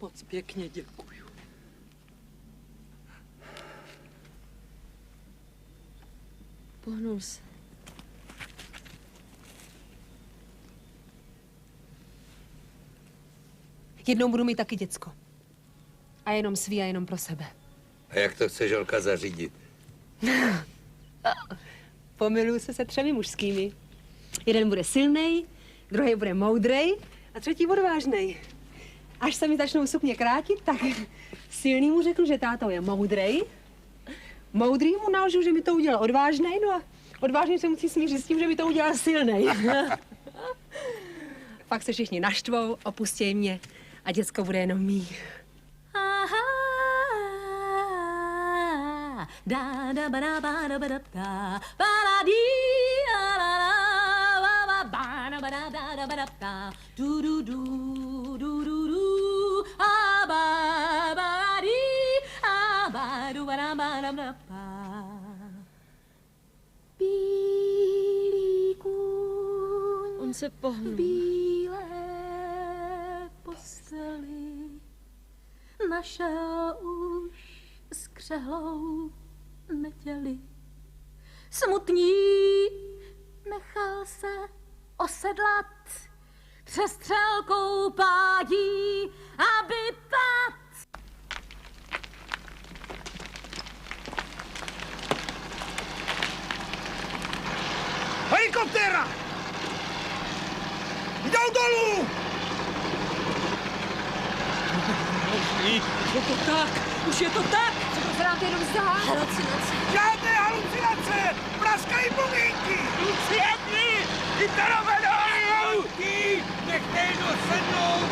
Moc pěkně děkuju. Pohnul se. Jednou budu mít taky děcko. A jenom svý a jenom pro sebe. A jak to chce Žolka zařídit? Pomiluju se 3 mužskými. Jeden bude silnej, druhý bude moudrej a třetí odvážnej. Až se mi začnou sukně krátit, tak silnýmu řeknu, že táto je moudrej. Moudrýmu nalžu, že mi to udělal odvážnej, no a odvážný se musí smířit s tím, že mi to udělal silnej. Pak se všichni naštvou, opustějí mě a děcko bude jenom mý. Da da ba da ba da ba da da ba da di la la la ba ba da da ba da da du du du du du du a ba di a ba du ba da ba ba. Bílý kůň, On se pohnul. bílé posteli našel už skřehlou neděli. Smutný nechal se osedlat přestřelkou pádí, aby pad. Helikoptéra! Jdou dolů! Je to tak, už je to tak. Co to nám jenom zdá? Halucinace. Žádné halucinace! Praskají pomínky! Luciani! Ty terovedou! Ty! Nechte je dosednout!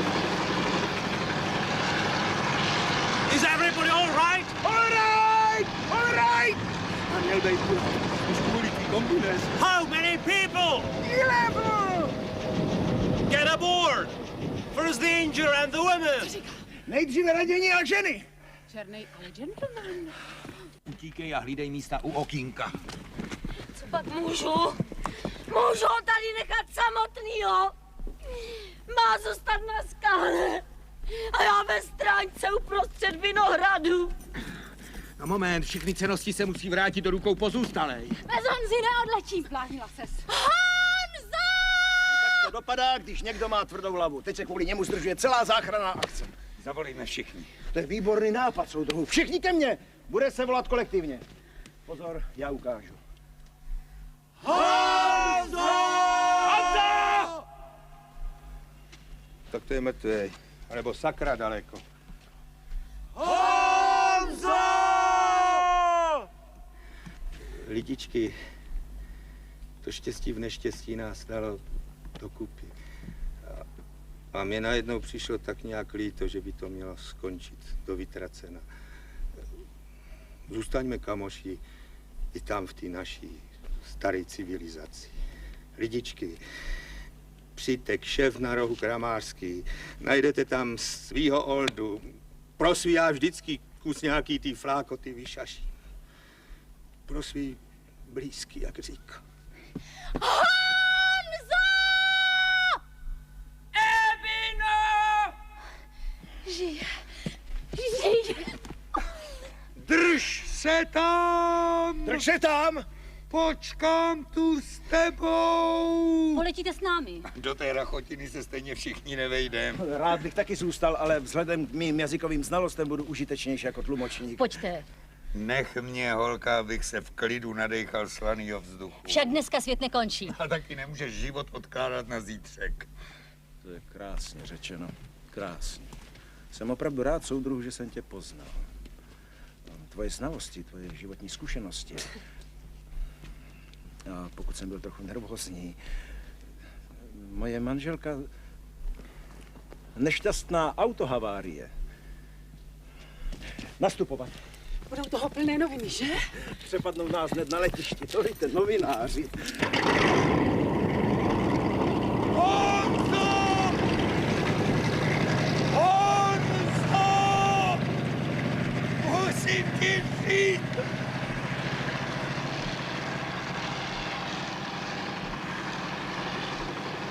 Is everybody all right? All right! All right! A měl být už kvůli tý kombinez. How many people? 11! Get aboard! First the injured and the women! Nejdříve radění a ženy! Černej, ale gentleman. Utíkej a hlídej místa u okýnka. Co pak můžu? Můžu ho tady nechat samotnýho? Má zůstat na skále. A já ve stránce uprostřed vinohradu. No moment, všechny cennosti se musí vrátit do rukou pozůstalej. Bez Honzy neodlečím. Plánila ses. Honzo! Tak to dopadá, když někdo má tvrdou hlavu. Teď se kvůli němu zdržuje celá záchranná akce. Zavolejme všichni. To je výborný nápad, soudruhu. Všichni ke mně. Bude se volat kolektivně. Pozor, já ukážu. Honzo! Honzo! Tak to je mrtvej. Alebo sakra daleko. Honzo! Lidičky, to štěstí v neštěstí nás dalo dokupy. A mě najednou přišlo tak nějak líto, že by to mělo skončit do vytracena. Zůstaňme kamoši i tam v té naší staré civilizaci. Lidičky, přijďte k šéf na rohu Kramářský, najdete tam svýho oldu. Pro svý já vždycky kus nějaký tý flákoty vyšaším. Pro svý blízký, jak říká. Honzo! Evino! Žije. Žije. Drž se tam! Drž se tam! Počkám tu s tebou. Poletíte s námi. Do té rachotiny se stejně všichni nevejdem. Rád bych taky zůstal, ale vzhledem k mým jazykovým znalostem budu užitečnější jako tlumočník. Pojďte. Nech mě, holka, abych se v klidu nadechal slanýho vzduchu. Však dneska svět nekončí. Ale taky nemůžeš život odkládat na zítřek. To je krásně řečeno. Krásně. Jsem opravdu rád, soudruhu, že jsem tě poznal. Tvoje znalosti, tvoje životní zkušenosti. A pokud jsem byl trochu nervózní, moje manželka nešťastná autohavárie. Nastupovat. Budou toho plné noviny, že? Přepadnou nás hned na letišti, to víte, novináři. Honzo! Honzo! Musím ti říct!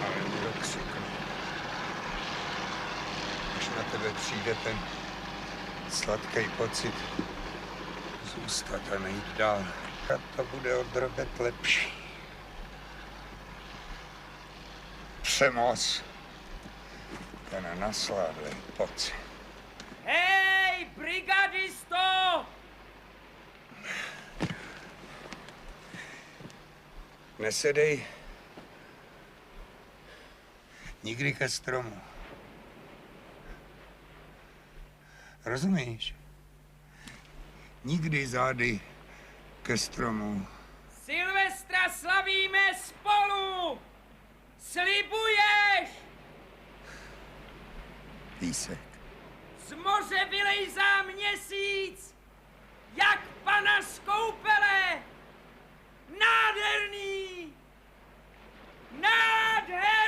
Ale nedokřiknu. Až na tebe přijde ten sladký pocit zůstat a nejít dál. A to bude o drobet lepší. Přemoc. Ten naslávlej pocit. Hej, brigadisto! Nesedej nikdy ke stromu. Rozumíš? Nikdy zády ke stromu. Silvestra slavíme spolu! Slibuješ? Písek. Z moře vylejzá měsíc, jak pana z koupele. Nádherný! Nádherný!